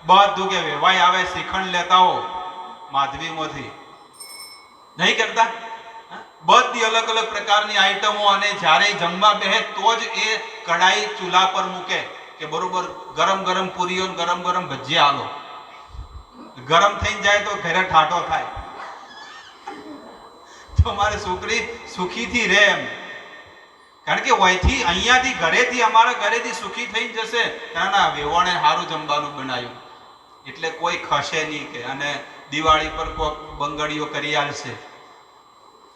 બધું કે વેવાઈ આવે શ્રીખંડ લેતા હો માધવીમાંથી, નહીં કરતા? બધી અલગ અલગ પ્રકારની આઈટમો, અને જ્યારે જમવા બેહે તો જ એ કઢાઈ ચૂલા પર મૂકે કે બરોબર ગરમ ગરમ પૂરીઓ, ગરમ ગરમ ભજીયા આલો. ગરમ થઈ જાય તો ઘરે ઠાઠો થાય. તો અમારી છોકરી સુખીથી રહે એમ. કારણ કે અહીંયાથી ઘરેથી, અમારા ઘરેથી સુખી થઈ જશે, ના વેવાણે સારું જમવાનું બનાવ્યું એટલે કોઈ ખસે નહીં કે, અને દિવાળી પર કોક બંગડીઓ કરી આલશે.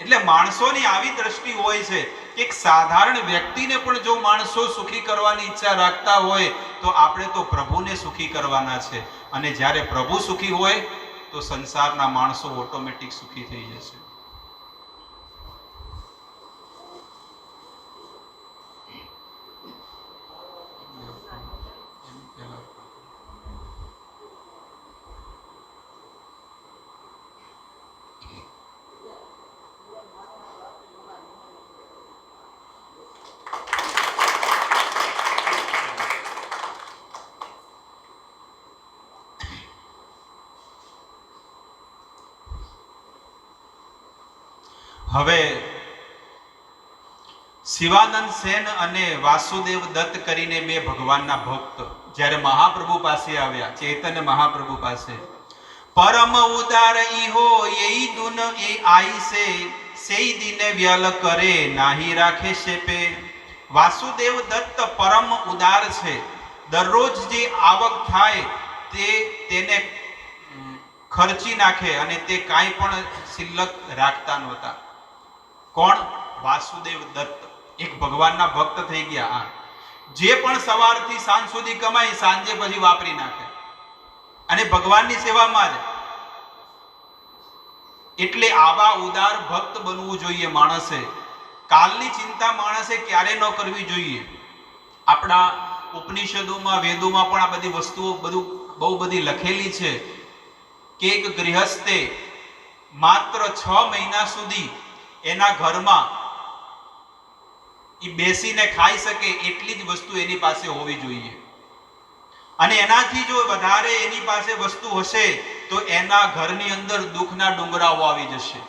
એટલે માણસોની આવી દ્રષ્ટિ હોય છે કે એક સાધારણ વ્યક્તિને પણ જો માણસો સુખી કરવાની ઈચ્છા રાખતા હોય, તો આપણે તો પ્રભુને સુખી કરવાના છે. અને જ્યારે પ્રભુ સુખી હોય તો સંસારના માણસો ઓટોમેટિક સુખી થઈ જશે. હવે શિવાનંદ સેન અને વાસુદેવ દત્ત કરીને બે ભગવાનના ભક્ત જ્યારે મહાપ્રભુ પાસે આવ્યા, ચૈતન્ય મહાપ્રભુ પાસે, પરમ ઉદાર ઈહો એઈ દુન એ આઈ સે સેઈ દિને વ્યલ કરે નાહી રાખે શેપે. વાસુદેવ દત્ત પરમ ઉદાર છે. દરરોજ જે આવક થાય તેને ખર્ચી નાખે, અને તે કાંઈ પણ શિલ્લક રાખતા નહોતા. કોણ? વાસુદેવ દત્ત. એક ભગવાનના ભક્ત થઈ ગયા. જે પણ સવારથી સાંજ સુધી કમાઈ, સાંજે પછી વાપરી નાખે, અને ભગવાનની સેવામાં જ. એટલે આવા ઉદાર ભક્ત બનવું જોઈએ માણસે. કાલની ચિંતા માણસે ક્યારે ન કરવી જોઈએ. આપણા ઉપનિષદોમાં, વેદોમાં પણ આ બધી વસ્તુઓ બહુ બધી લખેલી છે કે એક ગૃહસ્થે માત્ર 6 મહિના સુધી એના ઘરમાં એ બેસીને ખાઈ શકે એટલી જ વસ્તુ એની પાસે હોવી જોઈએ. અને એનાથી જો વધારે એની પાસે વસ્તુ હશે તો એના ઘરની અંદર દુઃખના ડુંગરાઓ આવી જશે.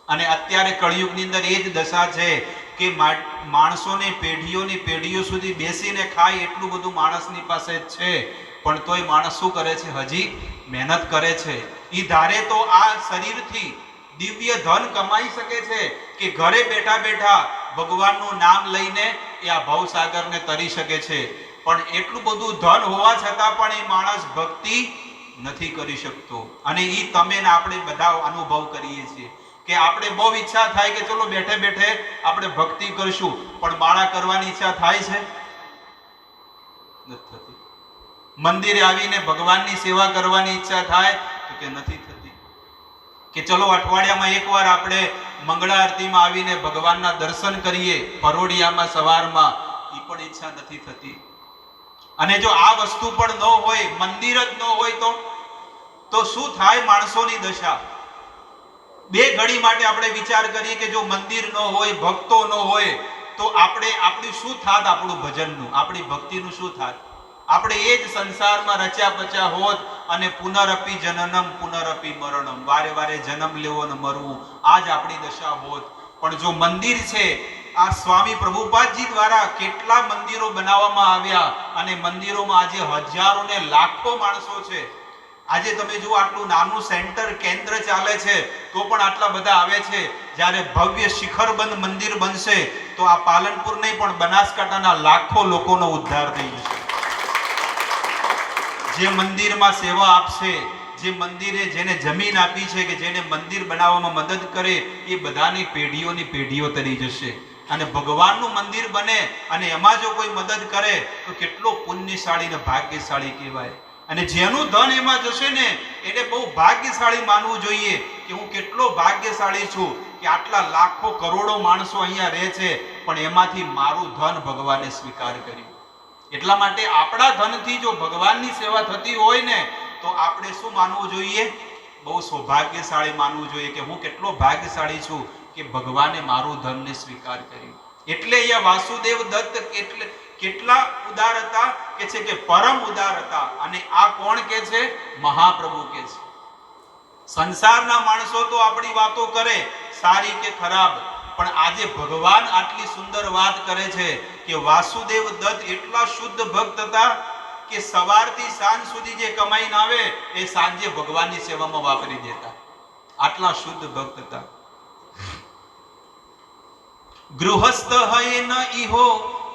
અને અત્યારે કળિયુગની અંદર એ જ દશા છે કે માણસોને પેઢીઓની પેઢીઓ સુધી બેસીને ખાય એટલું બધું માણસની પાસે છે, પણ તોય માણસ શું કરે છે? હજી મહેનત કરે છે. એ ધારે તો આ શરીરથી દિવ્ય ધન કમાઈ શકે છે કે ઘરે બેઠા બેઠા ભગવાનનું નામ લઈને એ આ ભવસાગરને તરી શકે છે, પણ એટલું બધું ધન હોવા છતાં પણ એ માણસ ભક્તિ નથી કરી શકતો. અને એ તમે ને આપણે બધા અનુભવ કરીએ છીએ કે આપણે બહુ ઈચ્છા થાય કે ચલો બેઠે બેઠે આપણે ભક્તિ કરશું, પણ માળા કરવાની ઈચ્છા થાય છે? નથી થતી. મંદિરે આવીને ભગવાનની સેવા કરવાની ઈચ્છા થાય તો કે નથી થતી. કે ચલો અઠવાડિયામાં એકવાર આપણે મંગળા આરતીમાં આવીને ભગવાનના દર્શન કરીએ પરોડિયામાં સવારમાં, એ પણ ઈચ્છા નથી થતી. અને જો આ વસ્તુ પણ ન હોય, મંદિર જ ન હોય તો શું થાય માણસોની દશા? બે ઘડી માટે આપણે વિચાર કરીએ કે જો મંદિર ન હોય, ભક્તો ન હોય તો આપણી શું થાત? આપણું ભજનનું, આપણી ભક્તિનું શું થાત? આપણે એ જ સંસારમાં રચ્યા પચ્યા હોત અને પુનરપી જનનમ પુનરપી મરણમ, વારે વારે જન્મ લેવો ને મરવું, આ જ આપણી દશા હોત. પણ જો મંદિર છે, આ સ્વામી પ્રભુપાદજી દ્વારા કેટલા મંદિરો બનાવવામાં આવ્યા અને મંદિરોમાં આજે હજારો ને લાખો માણસો છે. આજે તમે જુઓ આટલું નાનું સેન્ટર કેન્દ્ર ચાલે છે તો પણ આટલા બધા આવે છે. જ્યારે ભવ્ય શિખરબંધ મંદિર બનશે તો આ પાલનપુર નહીં પણ બનાસકાંઠાના લાખો લોકોનો ઉદ્ધાર થઈ જશે. જે મંદિરમાં સેવા આપશે, જે મંદિરે જેને જમીન આપી છે કે જેને મંદિર બનાવવામાં મદદ કરે, એ બધાની પેઢીઓની પેઢીઓ તરી જશે. અને ભગવાનનું મંદિર બને અને એમાં જો કોઈ મદદ કરે તો કેટલો પુણ્યશાળી ને ભાગ્યશાળી કહેવાય. અને જેનું ધન એમાં જશે ને એને બહુ ભાગ્યશાળી માનવું જોઈએ કે હું કેટલો ભાગ્યશાળી છું કે આટલા લાખો કરોડો માણસો અહીંયા રહે છે પણ એમાંથી મારું ધન ભગવાને સ્વીકાર કર્યું. એટલા માટે આપણા ધનથી જો ભગવાનની સેવા થતી હોય ને તો આપણે શું માનવું જોઈએ? બહુ સૌભાગ્યશાળી માનવું જોઈએ કે હું કેટલો ભાગ્યશાળી છું કે ભગવાને મારું ધનને સ્વીકાર કર્યું. એટલે અહીંયા વાસુદેવ દત્ત કેટલા ઉદાર હતા કે છે કે પરમ ઉદાર હતા. અને આ કોણ કે છે? મહાપ્રભુ કે છે. સંસારના માણસો તો આપણી વાતો કરે સારી કે ખરાબ, પણ આજે ભગવાન આટલી સુંદર વાત કરે છે કે વાસુદેવ દત્ત એટલા શુદ્ધ ભક્ત હતા કે સવારથી સાંજ સુધી જે કમાઈને આવે એ સાંજે ભગવાનની સેવામાં વાપરી દેતા. આટલા શુદ્ધ ભક્ત હતા. ગૃહસ્થ હૈ ન ઈહો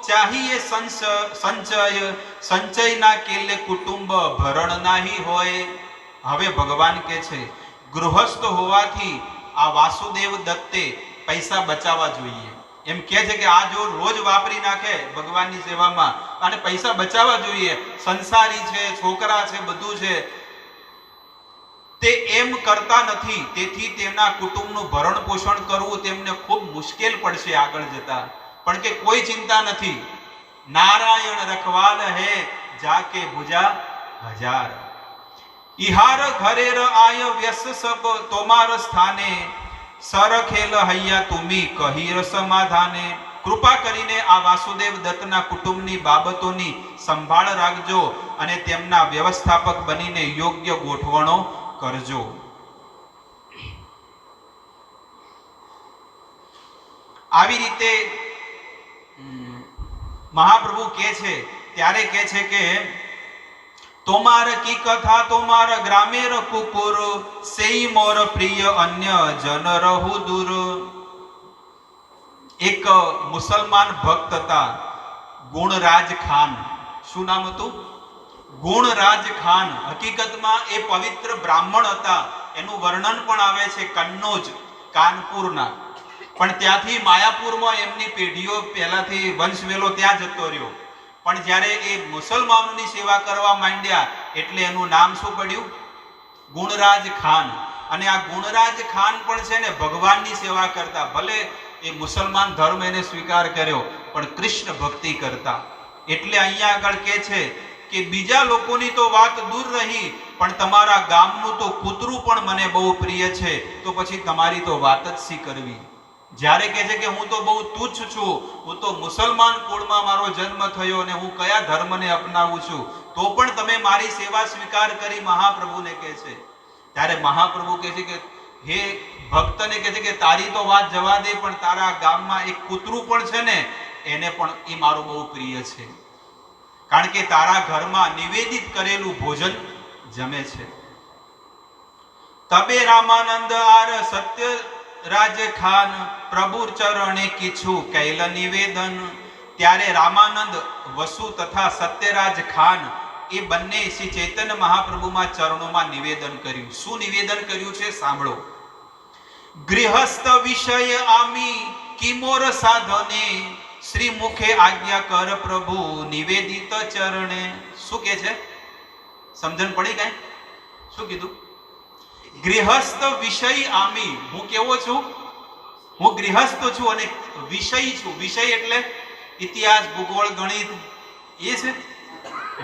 ચાહીએ સંચય ના કેલે કુટુંબ ભરણ નાહી હોય. હવે ભગવાન કે છે ગૃહસ્થ હોવાથી આ વાસુદેવ દત્તે પૈસા બચાવવા જોઈએ. એમ કહે છે કે આ જો રોજ વાપરી નાખે ભગવાનની સેવામાં અને પૈસા બચાવવા જોઈએ. સંસારી છે, છોકરા છે, બધું છે, તે એમ કરતા નથી. તેથી તેમના કુટુંબનું ભરણ પોષણ કરવું તેમને ખૂબ મુશ્કેલ પડશે આગળ જતા. પણ કે કોઈ ચિંતા નથી. નારાયણ રખવાલ હે જાકે ભુજા હજાર. ઇહાર ઘરેર આય વ્યસ સબ તોમાર સ્થાને સરખેલ હૈયા તુમી કહીર સમાધાને. કૃપા કરીને આ વાસુદેવ દત્તના કુટુંબની બાબતોની સંભાળ રાખજો અને તેમના વ્યવસ્થાપક બનીને યોગ્ય ગોઠવણો કરજો. આવી રીતે મહાપ્રભુ કહે છે ત્યારે કહે છે કે તોમાર કી કથા તોમાર ગ્રામેર કુકુર સેઈ મોર પ્રિય અન્ય જન રહુ દૂર. એક મુસલમાન ભક્ત હતા ગુણરાજ ખાન. શું નામ હતું? ગુણરાજ ખાન. હકીકતમાં એ પવિત્ર બ્રાહ્મણ હતા. એનું વર્ણન પણ આવે છે કન્નોજ કાનપુરના. પણ ત્યાંથી માયાપુરમાં એમની પેઢીઓ પહેલાથી વંશવેલો ત્યાં જતો રહ્યો. પણ જ્યારે એ મુસલમાનોની સેવા કરવા માંડ્યા એટલે એનું નામ શું પડ્યું? ગુણરાજ ખાન. અને આ ગુણરાજ ખાન પણ છે ને ભગવાનની સેવા કરતા. ભલે એ મુસલમાન ધર્મ એને સ્વીકાર કર્યો પણ કૃષ્ણ ભક્તિ કરતા. એટલે અહીંયા આગળ કે છે કે બીજા લોકોની તો વાત દૂર રહી પણ તમારા ગામનું તો કૂતરું પણ મને બહુ પ્રિય છે, તો પછી તમારી તો વાત જ શી કરવી. જ્યારે કહે છે કે હું તો બહુ તુચ્છ છું, હું તો મુસલમાન કુળમાં મારો જન્મ થયો અને હું કયા ધર્મને અપનાવું છું, તો પણ તમે મારી સેવા સ્વીકાર કરી. મહાપ્રભુને કહે છે. ત્યારે મહાપ્રભુ કહે છે કે હે ભક્તને કહે છે કે તારી તો વાત જવા દે પણ તારા ગામમાં એક કૂતરું પણ છે ને એને પણ એ મારું બહુ પ્રિય છે. કારણ કે તારા ઘરમાં નિવેદિત કરેલું ભોજન જમે છે. તબે રામાનંદ આર સત્ય રાજ ખાન પ્રભુ ચરણે કીછું કૈલ નિવેદન. ત્યારે રામાનંદ વસુ તથા સત્યરાજ ખાન એ બંને શ્રી ચૈતન્ય મહાપ્રભુમાં ચરણોમાં નિવેદન કર્યું. શું નિવેદન કર્યું છે સાંભળો. ગૃહસ્થ વિષય આમી કિમોર સાધને શ્રી મુખે આજ્ઞા કર પ્રભુ નિવેદિત ચરણે. શું કે છે? સમજણ પડી કઈ? શું કીધું? ગૃહસ્થ વિષય આમી, હું કેવો છું? હું ગૃહસ્થ છું અને વિષય છું. વિષય એટલે ઇતિહાસ, ભૂગોળ, ગણિત, એ છે.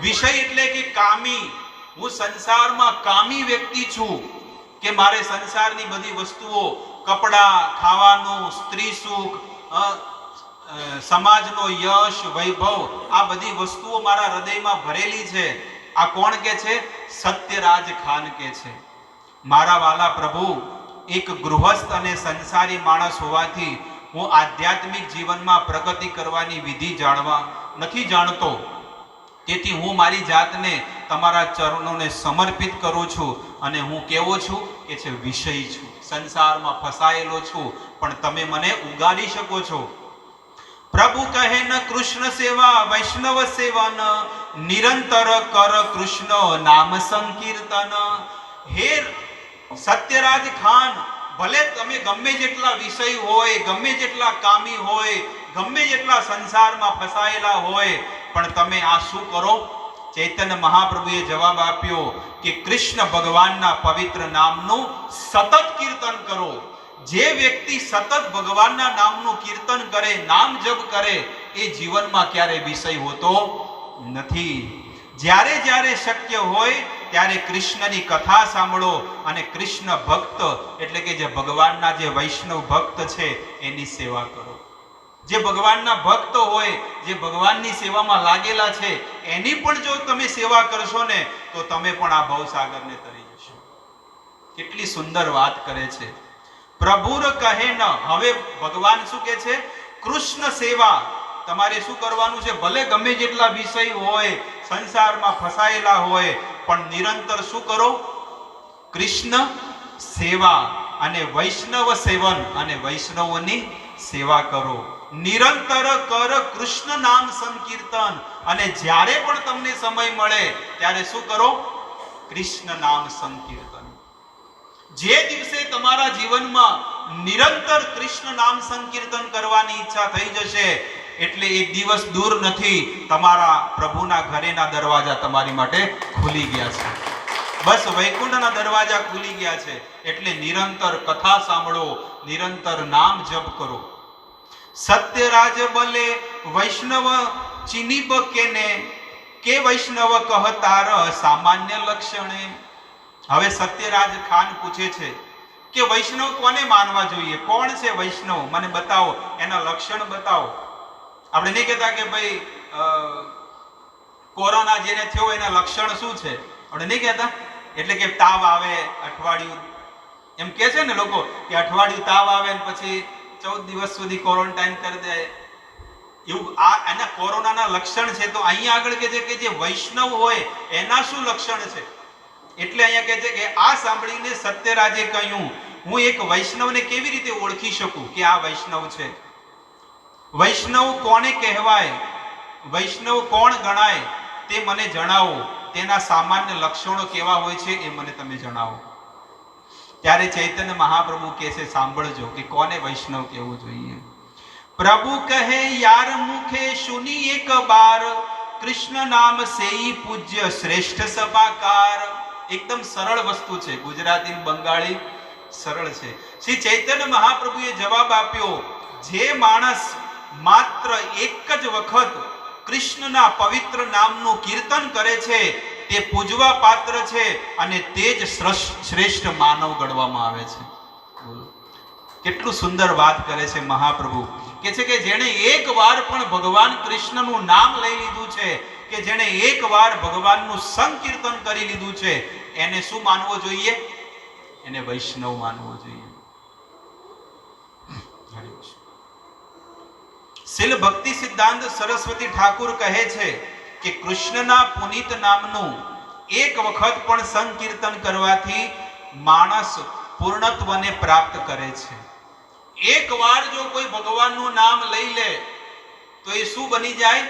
વિષય એટલે કે કામી. હું સંસારમાં કામી વ્યક્તિ છું કે મારે સંસારની બધી વસ્તુઓ, કપડા, ખાવાનું, સ્ત્રી સુખ, સમાજનો યશ, વૈભવ, આ બધી વસ્તુઓ મારા હૃદયમાં ભરેલી છે. આ કોણ કે છે? સત્યરાજ ખાન કે છે. મારા વાલા પ્રભુ, એક ગૃહસ્થ અને સંસારી માણસ હોવાથી હું આધ્યાત્મિક જીવનમાં પ્રગતિ કરવાની વિધિ જાણવા નથી જાણતો. તેથી હું મારી જાતને તમારા ચરણોને સમર્પિત કરું છું અને હું કેવો છું કે છે? વિષય છું. સંસારમાં ફસાયેલો છું, પણ તમે મને ઉગારી શકો છો. પ્રભુ કહે ન કૃષ્ણ સેવા વૈષ્ણવ સેવન નિરંતર કર કૃષ્ણ નામ સંકીર્તન. હે સત્યરાજ ખાન, ભલે તમે ગમે જેટલા વિષય હોય, ગમે જેટલા કામી હોય, ગમે જેટલા સંસારમાં ફસાયેલા હોય, પણ તમે આ શું કરો? ચૈતન્ય મહાપ્રભુએ જવાબ આપ્યો કે કૃષ્ણ ભગવાનના પવિત્ર નામનું સતત કીર્તન કરો. જે વ્યક્તિ સતત ભગવાનના નામનું કીર્તન કરે, નામ જપ કરે, એ જીવનમાં ક્યારે વિષય હોતો નથી. જ્યારે જ્યારે શક્ય હોય ત્યારે કૃષ્ણની કથા સાંભળો અને કૃષ્ણ ભક્ત એટલે કે જે ભગવાનના જે વૈષ્ણવ ભક્ત છે એની સેવા કરો. જે ભગવાનના ભક્ત હોય, જે ભગવાનની સેવામાં લાગેલા છે, એની પણ જો તમે સેવા કરશો ને તો તમે પણ આ ભવસાગરને તરી જશો. કેટલી સુંદર વાત કરે છે. પ્રભુર કહે ન, હવે ભગવાન શું કે છે? કૃષ્ણ સેવા તમારે શું કરવાનું છે? ભલે ગમે જેટલા વિષય હોય, સંસારમાં ફસાયેલા હોય, પણ નિરંતર શું કરો? કૃષ્ણ સેવા અને વૈષ્ણવ સેવન અને વૈષ્ણવોની સેવા કરો. નિરંતર કર કૃષ્ણ નામ સંકીર્તન. અને જ્યારે પણ તમને સમય મળે ત્યારે શું કરો? કૃષ્ણ નામ સંકીર્તન. જે દિવસે તમારા જીવનમાં નિરંતર કૃષ્ણ નામ સંકીર્તન કરવાની ઈચ્છા થઈ જશે, એટલે એક દિવસ દૂર નથી, તમારા પ્રભુના ઘરેના દરવાજા તમારી માટે ખુલી ગયા છે. બસ વૈકુંઠના દરવાજા ખુલી ગયા છે. એટલે નિરંતર કથા સાંભળો, નિરંતર નામ જપ કરો. સત્યરાજ બલે વૈષ્ણવ ચિનિબ કેને કે વૈષ્ણવ કહતાર સામાન્ય લક્ષણે. હવે સત્યરાજ ખાન પૂછે છે કે વૈષ્ણવ કોને માનવા જોઈએ? કોણ છે વૈષ્ણવ? મને બતાવો, એના લક્ષણ બતાવો. આપણે નહીં કહેતા કે ભાઈ કોરોના જેને થયો એના લક્ષણ શું છે? આપણે નહીં કહેતા. એટલે કે તાવ આવે અઠવાડિયું, એમ કે છે ને લોકો કે અઠવાડિયું તાવ આવે ને પછી 14 દિવસ સુધી ક્વોરન્ટાઇન કરી દે. એવું આ એના કોરોનાના લક્ષણ છે. તો અહીંયા આગળ કે છે કે જે વૈષ્ણવ હોય એના શું લક્ષણ છે? એટલે અહીંયા કહે છે કે આ સાંભળીને સત્યરાજે કહ્યું, હું એક વૈષ્ણવને કેવી રીતે ઓળખી શકું કે આ વૈષ્ણવ છે? વૈષ્ણવ કોને કહેવાય, વૈષ્ણવ કોણ ગણાય, તે મને જણાવો. તેના સામાન્ય લક્ષણો કેવા હોય છે એ મને તમે જણાવો. ત્યારે ચૈતન્ય મહાપ્રભુ કહે છે, સાંભળજો કે કોને વૈષ્ણવ કહેવું જોઈએ. પ્રભુ કહે, યાર મુખે સુની એક બાર કૃષ્ણ નામ સેઈ પૂજ્ય શ્રેષ્ઠ સભાકાર. એકદમ સરળ વસ્તુ છે. ગુજરાતી બંગાળી સરળ છે. શ્રી ચૈતન્ય મહાપ્રભુએ જવાબ આપ્યો, જે માણસ માત્ર એક જ વખત કૃષ્ણના પવિત્ર નામનું કીર્તન કરે છે તે પૂજવા પાત્ર છે અને તે જ શ્રેષ્ઠ માનવ ગણવામાં આવે છે. કેટલું સુંદર વાત કરે છે મહાપ્રભુ. કે છે કે જેણે એક વાર પણ ભગવાન કૃષ્ણનું નામ લઈ લીધું છે, કે જેણે એક વાર ભગવાનનું સંકીર્તન કરી લીધું છે, એને શું માનવો જોઈએ? એને વૈષ્ણવ માનવો જોઈએ. શીલ ભક્તિ સિદ્ધાંત સરસ્વતી ઠાકુર કહે છે કે કૃષ્ણના પુનિત નામનું એક વખત પણ સંકીર્તન કરવાથી માણસ પૂર્ણત્વને પ્રાપ્ત કરે છે. એક વાર જો કોઈ ભગવાનનું નામ લઈ લે તો એ શું બની જાય?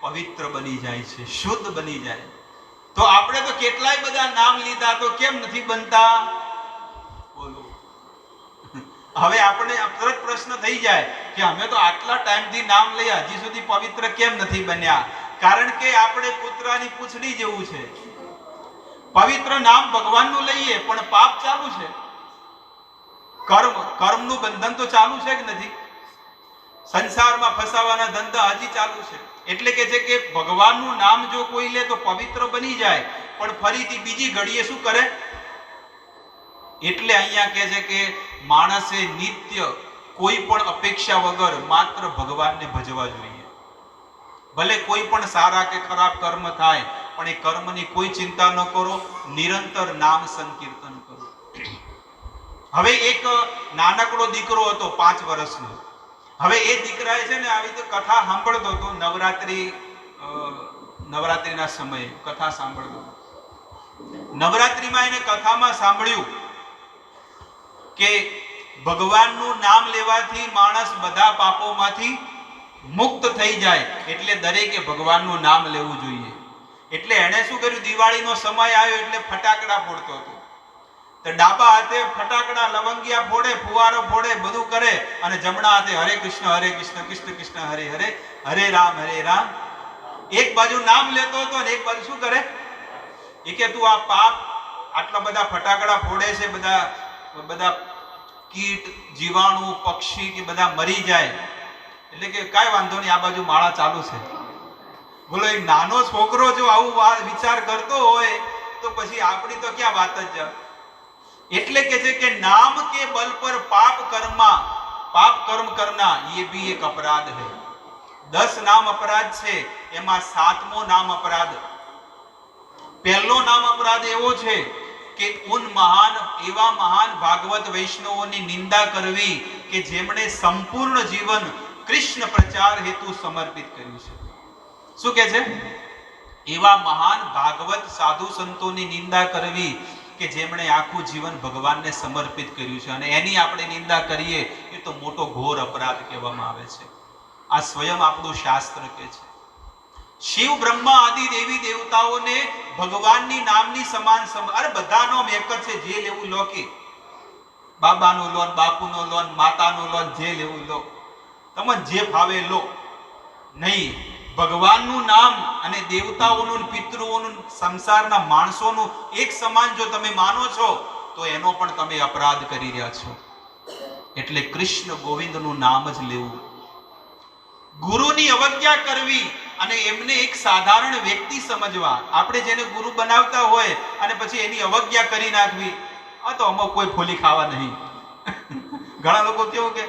પવિત્ર બની જાય છે, શુદ્ધ બની જાય. તો આપણે તો કેટલાય બધા નામ લીધા, તો કેમ નથી બનતા? બોલો. હવે આપણે તરત પ્રશ્ન થઈ જાય કે અમે તો આટલા ટાઈમથી નામ લઈએ, હજી સુધી પવિત્ર કેમ નથી બન્યા? કારણ કે આપણે કૂતરાની પૂંછડી જેવું છે. પવિત્ર નામ ભગવાનનું લઈએ પણ પાપ ચાલુ છે. કર્મનું બંધન તો ચાલુ છે કે નથી? સંસારમાં ફસાવાના ધંધા હજી ચાલુ છે. એટલે કે છે કે ભગવાનનું નામ જો કોઈ લે તો પવિત્ર બની જાય, પણ ફરીથી બીજી ઘડીએ શું કરે? એટલે અહીંયા કહે છે કે માણસે નિત્ય કોઈ પણ અપેક્ષા વગર માત્ર ભગવાનને ભજવા જોઈએ. ભલે કોઈ પણ સારા કે ખરાબ કર્મ થાય, પણ એ કર્મની કોઈ ચિંતા ન કરો, નિરંતર નામ સંકીર્તન કરો. હવે એક નાનકડો દીકરો હતો 5 વર્ષનો. હવે એ દીકરાએ છે ને આવી રીતે કથા સાંભળતો હતો. નવરાત્રીના સમયે કથા સાંભળતો હતો. નવરાત્રીમાં એને કથામાં સાંભળ્યું કે ભગવાનનું નામ લેવાથી માણસ બધા પાપોમાંથી મુક્ત થઈ જાય, એટલે દરેકે ભગવાનનું નામ લેવું જોઈએ. એટલે એણે શું કર્યું? દિવાળીનો સમય આવ્યો એટલે ફટાકડા ફોડતો હતો. તો ડાબા હાથે ફટાકડા, લવંગિયા ફોડે, ફુવારો ફોડે, બધું કરે, અને જમણા હાથે હરે કૃષ્ણ કૃષ્ણ કૃષ્ણ હરે હરે, હરે રામ. એક બાજુ નામ લેતો હતો અને એક બાજુ શું કરે? એ કે તું આ પાપ, આટલા બધા ફટાકડા ફોડે છે, બધા કીટ, જીવાણુ, પક્ષી કે બધા મરી જાય, એટલે કે કાંઈ વાંધો નહીં, આ બાજુ માળા ચાલુ છે. બોલો, એક નાનો છોકરો જો આવું વિચાર કરતો હોય તો પછી આપણી તો ક્યાં વાત જ જાય. એટલે કે છે કે નામ કે બલ પર પાપ કર્મ करना ये भी एक अपराध है. 10 नाम अपराध છે, એમાં 7મો નામ अपराध. પહેલો નામ अपराध એવો છે કે એવા મહાન ભાગવત વૈષ્ણવોની નિંદા કરવી કે જેમણે સંપૂર્ણ જીવન કૃષ્ણ પ્રચાર હેતુ સમર્પિત કર્યું છે. શું કે છે? એવા મહાન ભાગવત સાધુ સંતોની નિંદા કરવી કે જેમણે આખું જીવન ભગવાનને સમર્પિત કર્યું છે, અને એની આપણે નિંદા કરીએ એ તો મોટો ઘોર અપરાધ કહેવામાં આવે છે. આ સ્વયં આપણું શાસ્ત્ર કહે છે. શિવ, બ્રહ્મા આદિ દેવી દેવતાઓને ભગવાનની નામની સમાન અરે બધાનો એક જ છે, જે લેવું લો. કે બાબાનો લોન, બાપુનો લોન, માતાનો લોન, જે લેવું લો, તમને જે ભાવે લો. નહીં, ભગવાનનું નામ અને દેવતાઓનું, પિતૃઓનું, સંસારના માણસોનું એક સમાન જો તમે માનો છો તો એનો પણ તમે અપરાધ કરી રહ્યા છો. એટલે કૃષ્ણ ગોવિંદનું નામ જ લેવું. ગુરુની અવજ્ઞા કરવી અને એમને એક સાધારણ વ્યક્તિ સમજવા. આપણે જેને ગુરુ બનાવતા હોય અને પછી એની અવજ્ઞા કરી નાખવી, આ તો અમુક કોઈ ફોલી ખાવા નહીં. ઘણા લોકો કેવું કે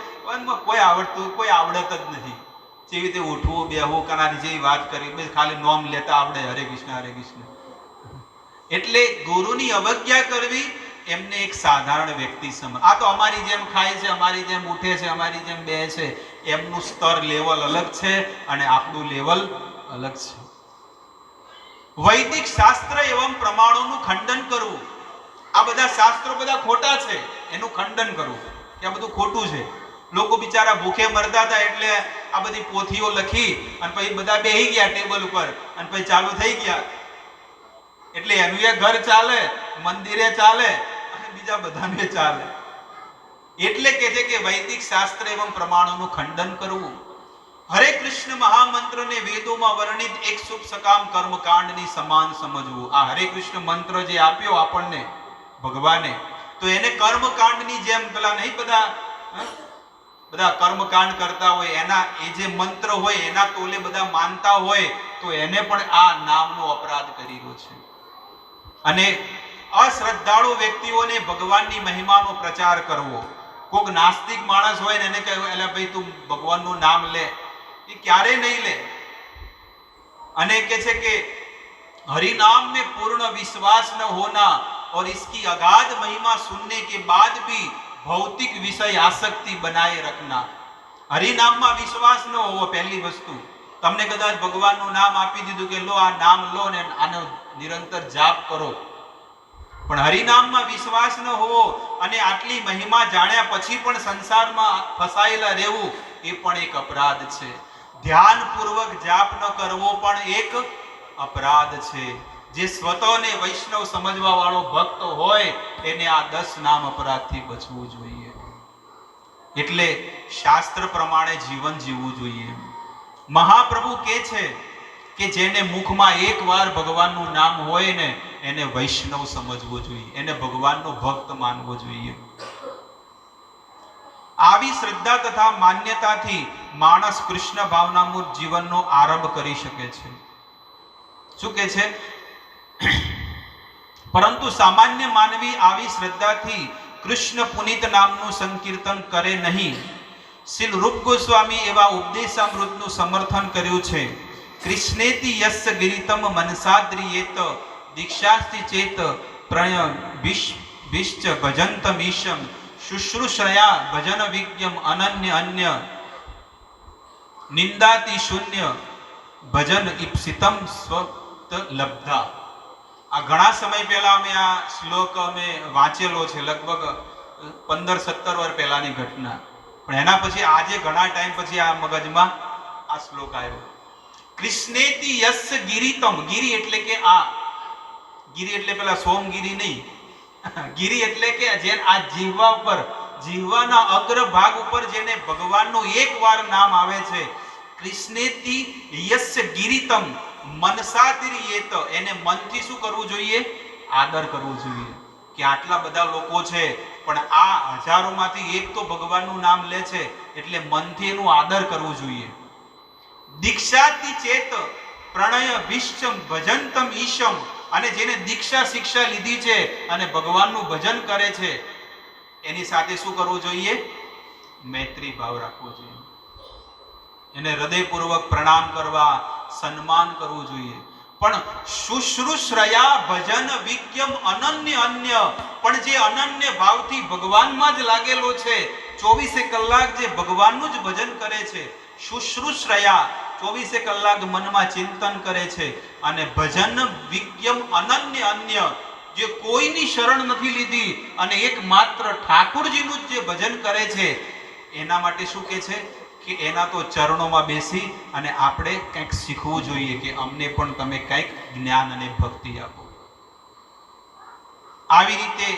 કોઈ આવડત જ નથી, જેવી રીતે ઉઠવું, બેહવું, કનાની જેવી વાત કરી, બસ ખાલી નામ લેતા આવડે, હરે કૃષ્ણ. એટલે ગુરુની અવજ્ઞા કરવી, એમને એક સાધારણ વ્યક્તિ સમજ. આ તો અમારી જેમ ખાય છે, અમારી જેમ ઉઠે છે, અમારી જેમ બે છે, એમનું સ્તર, લેવલ અલગ છે અને આપણું લેવલ અલગ છે. વૈદિક શાસ્ત્ર એવં પ્રમાણોનું ખંડન કરવું. આ બધા શાસ્ત્રો બધા ખોટા છે, એનું ખંડન કરવું કે આ બધું ખોટું છે. લોકો બિચારા ભૂખે મરતા હતા એટલે આ બધી પોથીઓ લખી અને પછી બધા બેહી ગયા ટેબલ ઉપર અને પછી ચાલુ થઈ ગયા. એટલે એનું એ ઘર ચાલે, મંદિરે ચાલે અને બીજા બધાને ચાલે. એટલે કે છે કે વૈદિક શાસ્ત્ર એવં પ્રમાણોનું ખંડન કરવું. હરે કૃષ્ણ મહામંત્રને વેદોમાં વર્ણિત એક શુભ સકામ કર્મકાંડની સમાન સમજવું. આ હરે કૃષ્ણ મંત્ર જે આપ્યો આપણને ભગવાને, તો એને કર્મકાંડની જેમ, પેલા નહીં બધા કર્મકાંડ કરતા હોય એના એ જે મંત્ર હોય એના તોલે બધા માનતા હોય, તો એને પણ આ નામનો અપરાધ કરેલો છે. અને અશ્રદ્ધાળુ વ્યક્તિઓને ભગવાનની મહિમાનો પ્રચાર કરવો. કોઈક નાસ્તિક માણસ હોય ને એને કહે, એટલે ભાઈ તું ભગવાનનું નામ લે, એ ક્યારે નહીં લે. અને કહે છે કે हरिनाम में पूर्ण विश्वास न होना और इसकी अगाध महिमा सुनने के बाद भी भौतिक विषय आसक्ति बनाए रखना. हरिनामમાં વિશ્વાસ ન હોવો પહેલી વસ્તુ. તમને કદાચ ભગવાનનું નામ આપી દીધું કે લો આ નામ લો ને આનો નિરંતર જાપ કરો, પણ હરિનામમાં વિશ્વાસ ન હોવો અને આટલી મહિમા જાણ્યા પછી પણ સંસારમાં ફસાયેલા રહેવું, એ પણ એક અપરાધ છે. ધ્યાનપૂર્વક જાપ ન કરવો પણ એક અપરાધ છે. જે સ્વતઃને વૈષ્ણવ સમજવા વાળો ભક્ત હોય એને આ 10 નામ અપરાધથી બચવું જોઈએ. એટલે શાસ્ત્ર પ્રમાણે જીવન જીવવું જોઈએ. મહાપ્રભુ કહે છે કે જેને મુખમાં એકવાર ભગવાનનું નામ હોય ને એને વૈષ્ણવ સમજવો જોઈએ, એને ભગવાનનો ભક્ત માનવો જોઈએ. આવી શ્રદ્ધા તથા માન્યતાથી માણસ કૃષ્ણ ભાવનામૂર્ત જીવનનો આરંભ કરી શકે છે. શું કહે છે? પરંતુ સામાન્ય માનવી આવી શ્રદ્ધાથી કૃષ્ણ પુનિત નામનું સંકીર્તન કરે નહીં. શ્રી રૂપ ગોસ્વામી એવા ઉપદેશામૃતનું સમર્થન કર્યું છે. કૃષ્ણેતિ યસ્ય ગિરિતમ મનસાદ્રિયેત દીક્ષાસ્તિ ચેત પ્રણય વિશ્ચ ભજંતમીશમ શુશ્રૂષયા ભજન વિજ્ઞમ અનન્ય અન્ય નિંદાતિ શૂન્ય ભજન ઈપ્સિતમ સ્વત લબ્ધા. આ ઘણા સમય પહેલા અમે આ શ્લોક અમે વાંચેલો છે, લગભગ 15-17 વર્ષ પહેલાની ઘટના. પણ એના પછી આજે ઘણા ટાઈમ પછી આ મગજમાં આ શ્લોક આવ્યો. કૃષ્ણેતિ યસ્ય ગિરિતમ. ગિરી એટલે કે આ ગિરી એટલે પેલા સોમગીરી નહીં. ગિરી એટલે કે જે આ જીહવા ઉપર, જીહવાના અગ્ર ભાગ ઉપર જેને ભગવાનનું એકવાર નામ આવે છે. કૃષ્ણેતિ યસ્ય ગિરિતમ મનસાદિર્યેત. એને મનથી શું કરવું જોઈએ? આદર કરવું જોઈએ. કે આટલા બધા લોકો છે પણ આ હજારોમાંથી એક તો ભગવાનનું નામ લે છે એટલે મનથી એનું આદર કરવું જોઈએ. દીક્ષાતિ ચેત પ્રણય વિશ્ચમ ભજંતમ ઈશમ. અને જેને દીક્ષા શિક્ષા લીધી છે અને ભગવાનનું ભજન કરે છે એની સાથે શું કરવું જોઈએ? મૈત્રી ભાવ રાખવો જોઈએ. એને હૃદયપૂર્વક પ્રણામ કરવા, સન્માન કરવું જોઈએ. પણ શુશ્રૂષયા ભજન વિજ્ઞમ અનન્ય અન્ય. પણ જે અનન્ય ભાવથી ભગવાનમાં જ લાગેલો છે, 24 કલાક જે ભગવાનનું જ ભજન કરે છે, શુશ્રૂષયા 24 કલાક મનમાં ચિંતન કરે છે, અને ભજન વિજ્ઞમ અનન્ય અન્ય જે કોઈની શરણ નથી લીધી અને એકમાત્ર ઠાકુરજીનું જ જે ભજન કરે છે, એના માટે શું કહે છે કે એના તો ચરણોમાં બેસી અને આપણે કંઈક શીખવું જોઈએ કે અમને પણ તમે કંઈક જ્ઞાન અને ભક્તિ આપો. આવી રીતે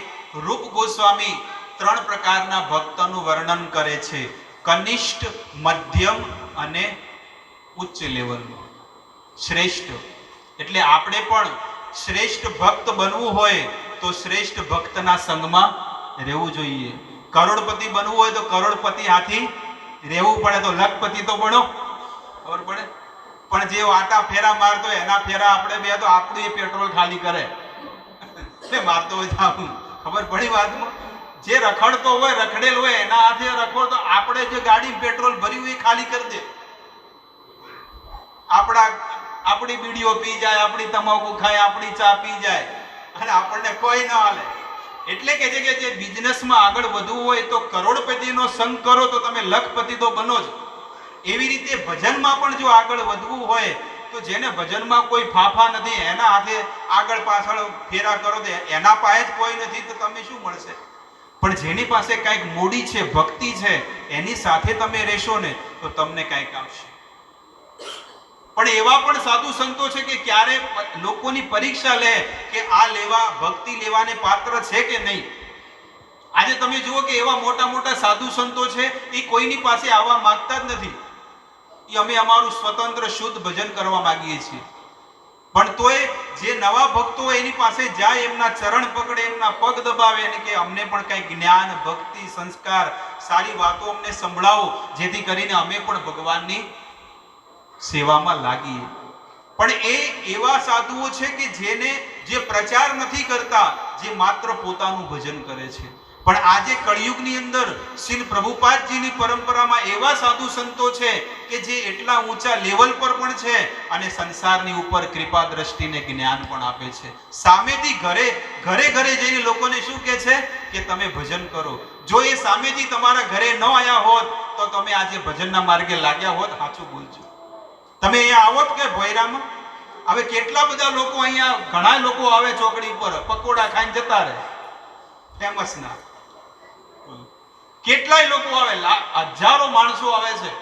રૂપ ગોસ્વામી 3 પ્રકારના ભક્તનું વર્ણન કરે છે. કનિષ્ઠ, મધ્યમ અને ઉચ્ચ લેવલનું. શ્રેષ્ઠ એટલે આપણે પણ શ્રેષ્ઠ ભક્ત બનવું હોય તો શ્રેષ્ઠ ભક્તના સંગમાં રહેવું જોઈએ. કરોડપતિ બનવું હોય તો કરોડપતિ હાથી રહેવું પડે. તો લખપતિ તો બનો, ખબર પડે. પણ જે આટા ફેરા મારતો એના ફેરા આપણે બે તો આપણું એ પેટ્રોલ ખાલી કરે. મારતો હોય જાવું, ખબર પડી વાતમાં. જે રખડતો હોય, રખડેલ હોય એના હાથે રખો તો આપણે જે ગાડી પેટ્રોલ ભર્યું એ ખાલી કરી દે. આપણી બીડીઓ પી જાય, આપણી તમાકુ ખાય, આપણી ચા પી જાય અને આપણને કોઈ ના હાલે. એટલે કે જે બિઝનેસમાં આગળ વધવું હોય તો કરોડપતિનો સંગ કરો તો તમે લખપતિ તો બનો જ. એવી રીતે ભજનમાં પણ જો આગળ વધવું હોય તો જેને ભજનમાં કોઈ ફાફા નથી એના હાથે આગળ પાછળ ફેરા કરો તો એના પાસે જ કોઈ નથી તો તમે શું મળશે? પણ જેની પાસે કંઈક મૂડી છે, ભક્તિ છે, એની સાથે તમે રહેશો ને તો તમને કંઈક આવશે. પણ એવા પણ સાધુ સંતો છે કે ક્યારે લોકોની પરીક્ષા લે કે આ લેવા ભક્તિ લેવાને પાત્ર છે કે નહીં. આજે તમે જુઓ કે એવા મોટા મોટા સાધુ સંતો છે એ કોઈની પાસે આવવા માંગતા જ નથી. એ અમે અમારું સ્વતંત્ર શુદ્ધ ભજન કરવા માંગીએ છીએ. પણ તોય જે નવા ભક્તો એની પાસે જાય, એમના ચરણ પકડે, એમના પગ દબાવે અને કે અમને પણ કઈ જ્ઞાન, ભક્તિ, સંસ્કાર, સારી વાતો અમને સંભળાવો જેથી કરીને અમે પણ ભગવાનની સેવામાં લાગીએ. પણ એ એવા સાધુઓ છે કે જે પ્રચાર નથી કરતા, જે માત્ર પોતાનું ભજન કરે છે. પણ આજે કળિયુગની અંદર શ્રીલ પ્રભુપાદજીની પરંપરામાં એવા સાધુ સંતો છે કે જે એટલા ઊંચા લેવલ પર પણ છે અને સંસારની ઉપર કૃપા દ્રષ્ટિને જ્ઞાન પણ આપે છે. સામેથી ઘરે જઈને લોકોને શું કહે છે કે તમે ભજન કરો. જો એ સામેથી તમારા ઘરે ન આવ્યા હોત તો તમે આજે ભજનના માર્ગે લાગ્યા હોત. સાચું બોલજો. તમે અહીંયા આવોત કે ભોયરામાં? હવે કેટલા બધા લોકો અહીંયા, ઘણા લોકો આવે ચોકડી પર પકોડા ખાઈને જતા રહે, ફેમસ ના. કેટલાય લોકો આવે, હજારો માણસો આવે છે.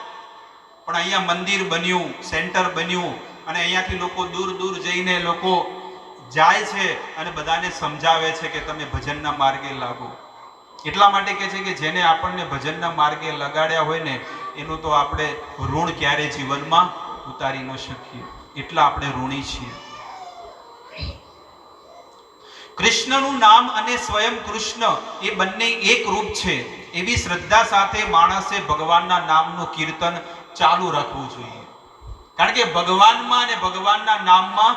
પણ અહીંયા મંદિર બન્યું, સેન્ટર બન્યું અને અહીંયાથી લોકો દૂર દૂર જઈને લોકો જાય છે અને બધાને સમજાવે છે કે તમે ભજનના માર્ગે લાગો. એટલા માટે કહે છે કે જેને આપણને ભજનના માર્ગે લગાડ્યા હોય ને એનું તો આપણે ઋણ ક્યારે જીવનમાં ઉતારી ન શકીએ, એટલા આપણે ઋણી છીએ. કૃષ્ણનું નામ અને સ્વયં કૃષ્ણ એ બંને એક રૂપ છે. એવી શ્રદ્ધા સાથે માણસે ભગવાનના નામનું કીર્તન ચાલુ રાખવું જોઈએ. કારણ કે ભગવાનમાં અને ભગવાનના નામમાં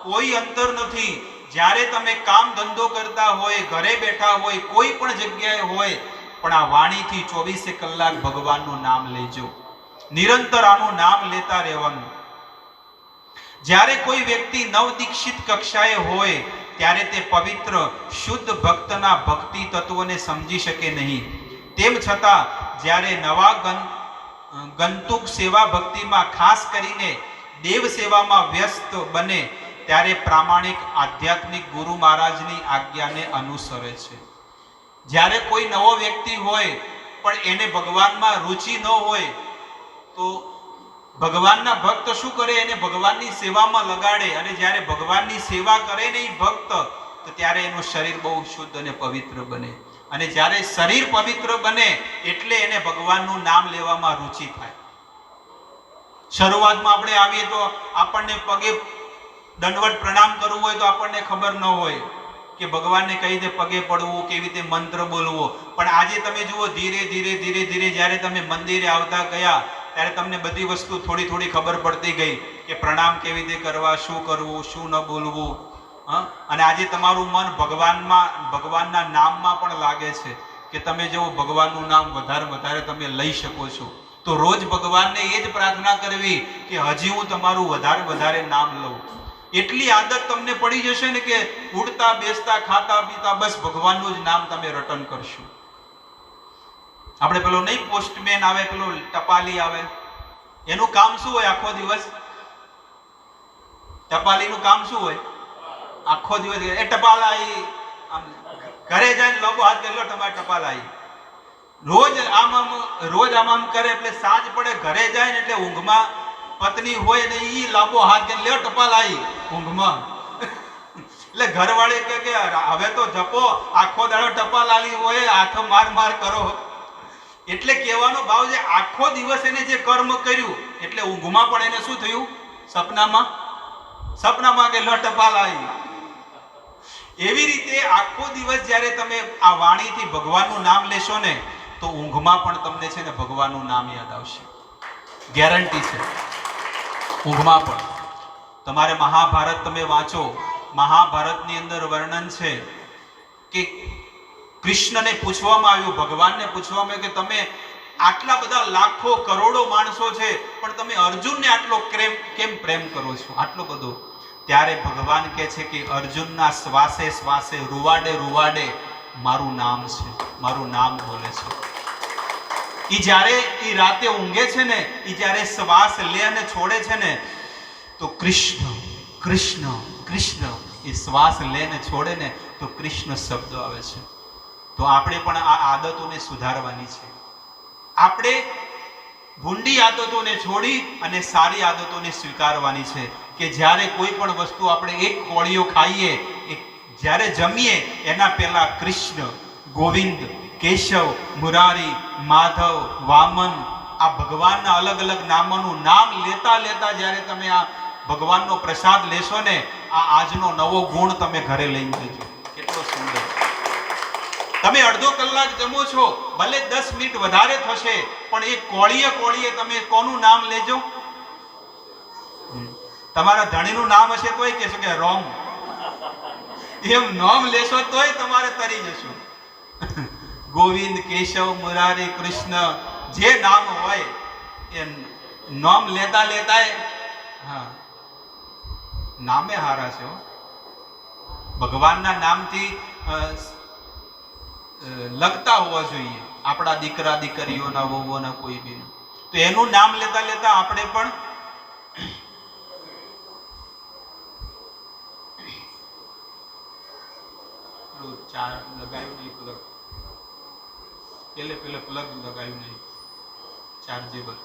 કોઈ અંતર નથી. જ્યારે તમે કામ ધંધો કરતા હોય, ઘરે બેઠા હોય, કોઈ પણ જગ્યાએ હોય, પણ આ વાણીથી 24 કલાક ભગવાનનું નામ લેજો. નિરંતર આનું નામ લેતા રહેવાનું. જ્યારે કોઈ વ્યક્તિ નવદીક્ષિત કક્ષાએ હોય ત્યારે તે પવિત્ર શુદ્ધ ભક્તના ભક્તિ તત્વોને સમજી શકે નહીં. તેમ છતાં જ્યારે નવા ગંતુક સેવા ભક્તિમાં, ખાસ કરીને દેવ સેવામાં વ્યસ્ત બને ત્યારે પ્રામાણિક આધ્યાત્મિક ગુરુ મહારાજની આજ્ઞાને અનુસરે છે. જ્યારે કોઈ નવો વ્યક્તિ હોય પણ એને ભગવાનમાં રુચિ ન હોય તો ભગવાનના ભક્ત શું કરે? એને ભગવાનની સેવામાં લગાડે, અને જ્યારે ભગવાનની સેવા કરે ને એ ભક્ત, તો ત્યારે એનું શરીર બહુ શુદ્ધ અને પવિત્ર બને. અને જ્યારે શરીર પવિત્ર બને એટલે એને ભગવાનનું નામ લેવામાં રુચિ થાય. શરૂઆતમાં આપણે આવીએ તો આપણને પગે દંડવત પ્રણામ કરવું હોય તો આપણને ખબર ન હોય કે ભગવાનને કઈ રીતે પગે પડવું, કેવી રીતે મંત્ર બોલવો. પણ આજે તમે જુઓ, ધીરે ધીરે ધીરે ધીરે જ્યારે તમે મંદિરે આવતા ગયા ત્યારે તમને બધી વસ્તુ થોડી થોડી ખબર પડતી ગઈ કે પ્રણામ કેવી રીતે કરવા, શું કરવું, શું ન બોલવું. અને આજે તમારું મન ભગવાનના નામમાં પણ લાગે છે કે તમે જો ભગવાનનું નામ વધારે તમે લઈ શકો છો. તો રોજ ભગવાનને એ જ પ્રાર્થના કરવી કે હજી હું તમારું વધારે નામ લઉં. એટલી આદત તમને પડી જશે ને કે ઉડતા બેસતા ખાતા પીતા બસ ભગવાનનું જ નામ તમે રટન કરશો. આપણે પેલો નહીં પોસ્ટમેન આવે, પેલો ટપાલી આવે, એનું કામ શું હોય? આખો દિવસ ટપાલીનું કામ શું હોય? આખો દિવસ એ ટપાલ આવી, ઘરે જાય લાંબો હાથ કરી લો, તમારે ટપાલ આવી. રોજ આમ કરે એટલે સાંજ પડે ઘરે જાય ને એટલે ઊંઘમાં પત્ની હોય ને ઈ લાંબો હાથ કરીને લ્યો ટપાલ આવી ઊંઘમાં. એટલે ઘરવાળી કે હવે તો જપો, આખો દાડો ટપાલ આલી હોય, હાથ માર કરો. એટલે કહેવાનો ભાવ છે આખો દિવસ એને જે કર્મ કર્યું એટલે ઊંઘમાં પણ એને શું થયું? સપનામાં કે લો ટપાલ આવી. એવી રીતે આખો દિવસ જ્યારે તમે આ વાણીથી ભગવાનનું નામ લેશો ને તો ઊંઘમાં પણ તમને છે ને ભગવાનનું નામ યાદ આવશે. ગેરંટી છે. ઊંઘમાં પણ. તમારે મહાભારત તમે વાંચો, મહાભારતની અંદર વર્ણન છે કે કૃષ્ણને પૂછવામાં આવ્યું, ભગવાનને પૂછવામાં આવ્યું કે તમે આટલા બધા લાખો કરોડો માણસો છે પણ તમે અર્જુનને આટલો કેમ પ્રેમ કરો છો, આટલો બધો? ત્યારે ભગવાન કહે છે કે અર્જુનના શ્વાસે શ્વાસે, રૂવાડે મારું નામ છે, મારું નામ બોલે છે. ઈ જ્યારે ઈ રાતે ઊંઘે છે ને, ઈ જ્યારે શ્વાસ લે અને છોડે છે ને તો કૃષ્ણ કૃષ્ણ કૃષ્ણ, એ શ્વાસ લે ને છોડે ને તો કૃષ્ણ શબ્દ આવે છે. તો આપણે પણ આ આદતોને સુધારવાની છે. આપણે ભૂંડી આદતોને છોડી અને સારી આદતોને સ્વીકારવાની છે કે જ્યારે કોઈ પણ વસ્તુ આપણે એક કોળીઓ ખાઈએ, જ્યારે જમીએ એના પહેલા કૃષ્ણ, ગોવિંદ, કેશવ, મુરારી, માધવ, વામન, આ ભગવાનના અલગ અલગ નામોનું નામ લેતા જ્યારે તમે આ ભગવાનનો પ્રસાદ લેશો ને, આ આજનો નવો ગુણ તમે ઘરે લઈને જજો. કેટલો સુંદર! તમે અડધો કલાક જમો છો, ભલે 10 મિનિટ વધારે થશે, પણ એ કોળીએ તમે કોનું નામ લેજો? તમારા ધણીનું નામ હશે તોય કહેશો કે રોમ, એમ નામ લેશો તોય તમારે તરી જશો. ગોવિંદ, કેશવ, મુરારી, કૃષ્ણ, જે નામ હોય એ નામ લેતા હા, નામે હારા છે. ભગવાનના નામથી લગતા હોવા જોઈએ આપણા દીકરા દીકરીઓના, વહુઓના, કોઈ બી. તો એનું નામ લેતા આપણે પણ ચાર લગાવ્યું નહીં, પેલે પ્લગ લગાવ્યું નહીં, ચાર્જેબલ.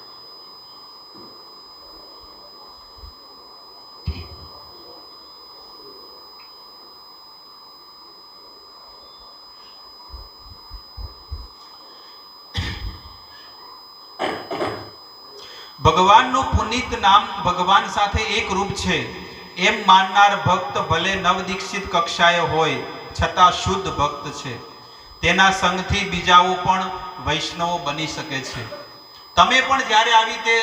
ભગવાનનું પુનિત નામ ભગવાન સાથે એક રૂપ છે એમ માનનાર ભક્ત ભલે નવદીક્ષિત કક્ષાએ હોય છતાં શુદ્ધ ભક્ત છે. તેના સંગથી બીજાઓ પણ વૈષ્ણવો બની શકે છે. તમે પણ જ્યારે આવી રીતે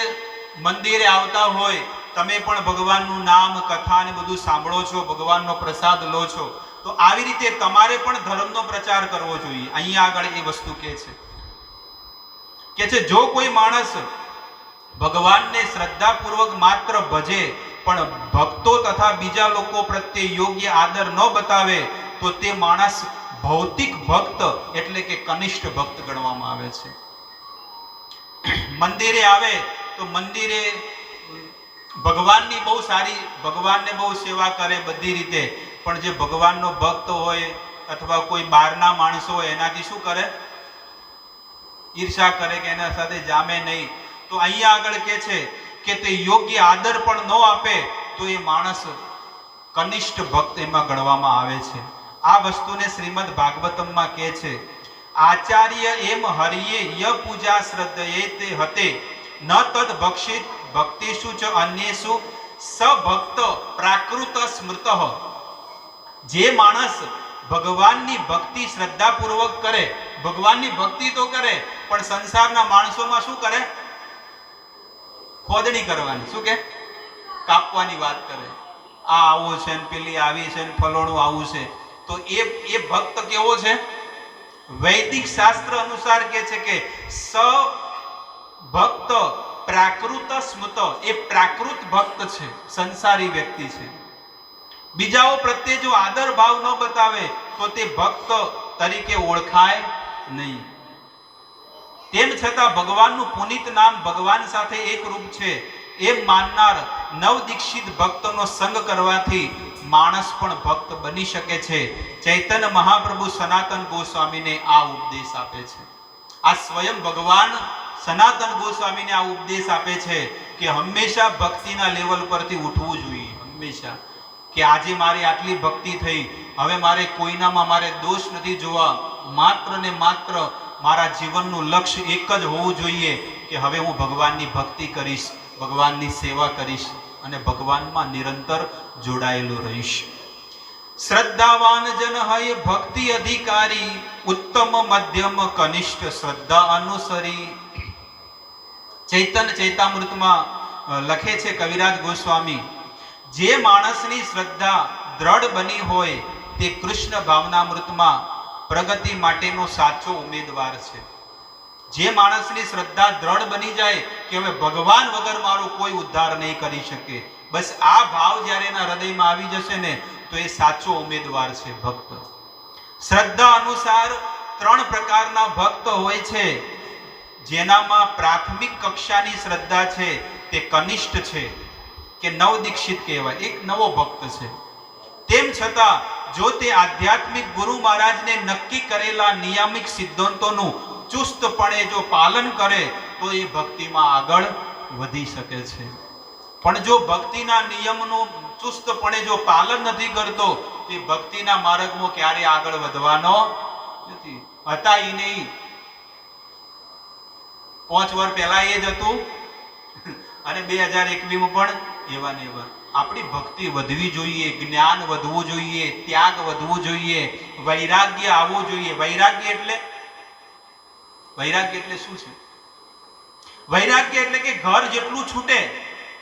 મંદિરે આવતા હોય, તમે પણ ભગવાનનું નામ કથા ને બધું સાંભળો છો, ભગવાનનો પ્રસાદ લો છો, તો આવી રીતે તમારે પણ ધર્મનો પ્રચાર કરવો જોઈએ. અહીંયા આગળ એ વસ્તુ કે છે જો કોઈ માણસ ભગવાનને શ્રદ્ધાપૂર્વક માત્ર ભજે પણ ભક્તો તથા બીજા લોકો પ્રત્યે યોગ્ય આદર ન બતાવે તો તે માણસ ભૌતિક ભક્ત એટલે કે કનિષ્ઠ ભક્ત ગણવામાં આવે છે. મંદિરે આવે તો મંદિરે ભગવાનની બહુ સારી, ભગવાનને બહુ સેવા કરે બધી રીતે, પણ જે ભગવાનનો ભક્ત હોય અથવા કોઈ બહારના માણસો હોય એનાથી શું કરે? ઈર્ષા કરે કે એના સાથે જામે નહીં. તો અહીંયા આગળ કે છે કે તે યોગ્ય આદર પણ ન આપે તો એ માણસ કનિષ્ઠ ભક્ત એમાં ગણવામાં આવે છે. આ વસ્તુને શ્રીમદ ભાગવતમમાં કહે છે, આચાર્ય એમ હરિયે ય પૂજા શ્રદ્ધયે તે હતે ન તદ ભક્ષિત ભક્તિષુ ચ અન્યેષુ સભક્ત પ્રાકૃત સ્મૃત. જે માણસ ભગવાનની ભક્તિ શ્રદ્ધાપૂર્વક કરે, ભગવાનની ભક્તિ તો કરે પણ સંસારના માણસોમાં શું કરે? ખોદણી કરવાની, શું કે કાપવાની વાત કરે. આ આવું છે ને પેલી આવી છે ને ફલોણું આવું છે, તો એ ભક્ત કેવો છે? વૈદિક શાસ્ત્ર અનુસાર કે છે કે સ ભક્ત પ્રાકૃત સ્મૃત, એ પ્રાકૃત ભક્ત છે, સંસારી વ્યક્તિ છે. બીજાઓ પ્રત્યે જો આદર ભાવ ન બતાવે તો તે ભક્ત તરીકે ઓળખાય નહીં. તેમ છતાં ભગવાનનું પુનિત નામ ભગવાન સાથે એક રૂપ છે એમ માનનાર નવદીક્ષિત ભક્તનો સંગ કરવાથી માણસ પણ ભક્ત બની શકે છે. ચૈતન્ય મહાપ્રભુ સનાતન ગોસ્વામીને આ ઉપદેશ આપે છે. આ સ્વયં ભગવાન સનાતન ગોસ્વામીને આ ઉપદેશ આપે છે કે હંમેશા ભક્તિના લેવલ પરથી ઉઠવું જોઈએ. હંમેશા કે આજે મારી આટલી ભક્તિ થઈ, હવે મારે કોઈનામાં મારે દોષ નથી જોવા, માત્ર ને માત્ર મારા જીવનનું લક્ષ્ય એક જ હોવું જોઈએ કે હવે હું ભગવાનની ભક્તિ કરીશ, ભગવાનની સેવા કરીશ અને ભગવાનમાં નિરંતર જોડાયેલો રહીશ. શ્રદ્ધાવાન જન હૈ ભક્તિ અધિકારી ઉત્તમ મધ્યમ કનિષ્ઠ શ્રદ્ધા અનુસરી. ચૈતન્ય ચૈતામૃતમાં લખે છે કવિરાજ ગોસ્વામી, જે માણસની શ્રદ્ધા દ્રઢ બની હોય તે કૃષ્ણ ભાવનામૃતમાં પ્રગતિ માટેનો સાચો ઉમેદવાર છે. જે માણસની શ્રદ્ધા દ્રઢ બની જાય કે હવે ભગવાન વગર મારો કોઈ ઉદ્ધાર નહીં કરી શકે, બસ આ ભાવ જ્યારે એના હૃદયમાં આવી જશે ને તો એ સાચો ઉમેદવાર છે ભક્ત. શ્રદ્ધા અનુસાર 3 પ્રકારના ભક્ત હોય છે. જેનામાં પ્રાથમિક કક્ષાની શ્રદ્ધા છે તે કનિષ્ઠ છે કે નવદીક્ષિત કહેવાય, એક નવો ભક્ત છે. તેમ છતાં જો તે આધ્યાત્મિક ગુરુ મહારાજને નક્કી કરેલા નિયમિત સિદ્ધાંતોનું ચુસ્તપણે જો પાલન કરે તો એ ભક્તિમાં આગળ વધી શકે છે. પણ જો ભક્તિના નિયમનું ચુસ્તપણે જો પાલન નથી કરતો તે ભક્તિના માર્ગમાં ક્યારે આગળ વધવાનો નથી. હતા એ નહીં, 5 વર્ષ પહેલા એ જ હતું અને 2021 પણ એવા ને એવા. આપણી ભક્તિ વધવી જોઈએ, જ્ઞાન વધવું જોઈએ, ત્યાગ વધવું જોઈએ, વૈરાગ્ય આવવું જોઈએ. વૈરાગ્ય એટલે શું છે? વૈરાગ્ય એટલે કે ઘર જેટલું છૂટે,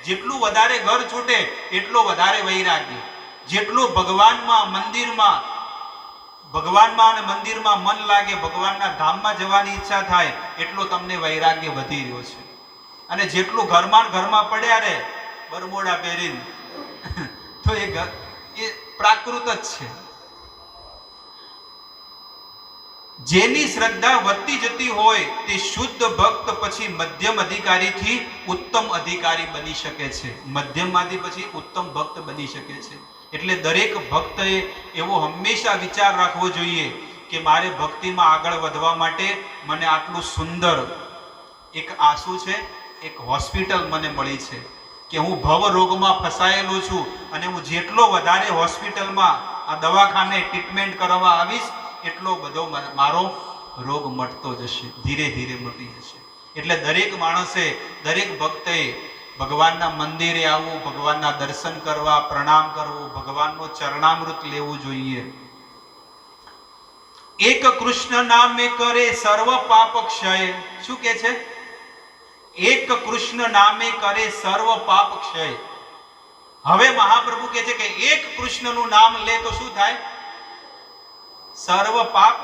જેટલું વધારે ઘર છૂટે એટલો વધારે વૈરાગ્ય. જેટલું ભગવાનમાં અને મંદિરમાં મન લાગે, ભગવાનના ધામમાં જવાની ઈચ્છા થાય એટલો તમને વૈરાગ્ય વધી રહ્યો છે. અને જેટલું ઘરમાં પડ્યા રહે બરમોડા પહેરીને તો એ પ્રાકૃત જ છે. જેની શ્રદ્ધા વધતી જતી હોય તે શુદ્ધ ભક્ત પછી મધ્યમ અધિકારીથી ઉત્તમ અધિકારી બની શકે છે. મધ્યમમાંથી પછી ઉત્તમ ભક્ત બની શકે છે. એટલે દરેક ભક્તએ એવો હંમેશા વિચાર રાખવો જોઈએ કે મારે ભક્તિમાં આગળ વધવા માટે મને આટલું સુંદર એક આંસુ છે, એક હોસ્પિટલ મને મળી છે કે હું ભવ રોગમાં ફસાયેલો છું અને હું જેટલો વધારે હોસ્પિટલમાં આ દવાખાને ટ્રીટમેન્ટ કરવા આવીશ એટલો બધો મારો રોગ મટતો જશે, ધીરે ધીરે મટી જશે. એટલે દરેક માણસે, દરેક ભક્તે ભગવાનના મંદિરે આવવું, ભગવાનના દર્શન કરવા, પ્રણામ કરવું, ભગવાનનો ચરણામૃત લેવું જોઈએ. એક કૃષ્ણ નામે કરે સર્વ પાપ ક્ષય. શું કે છે? એક કૃષ્ણ નામે કરે સર્વ પાપ ક્ષય. હવે મહાપ્રભુ કહે છે કે એક કૃષ્ણનું નામ લે તો શું થાય? સર્વ પાપ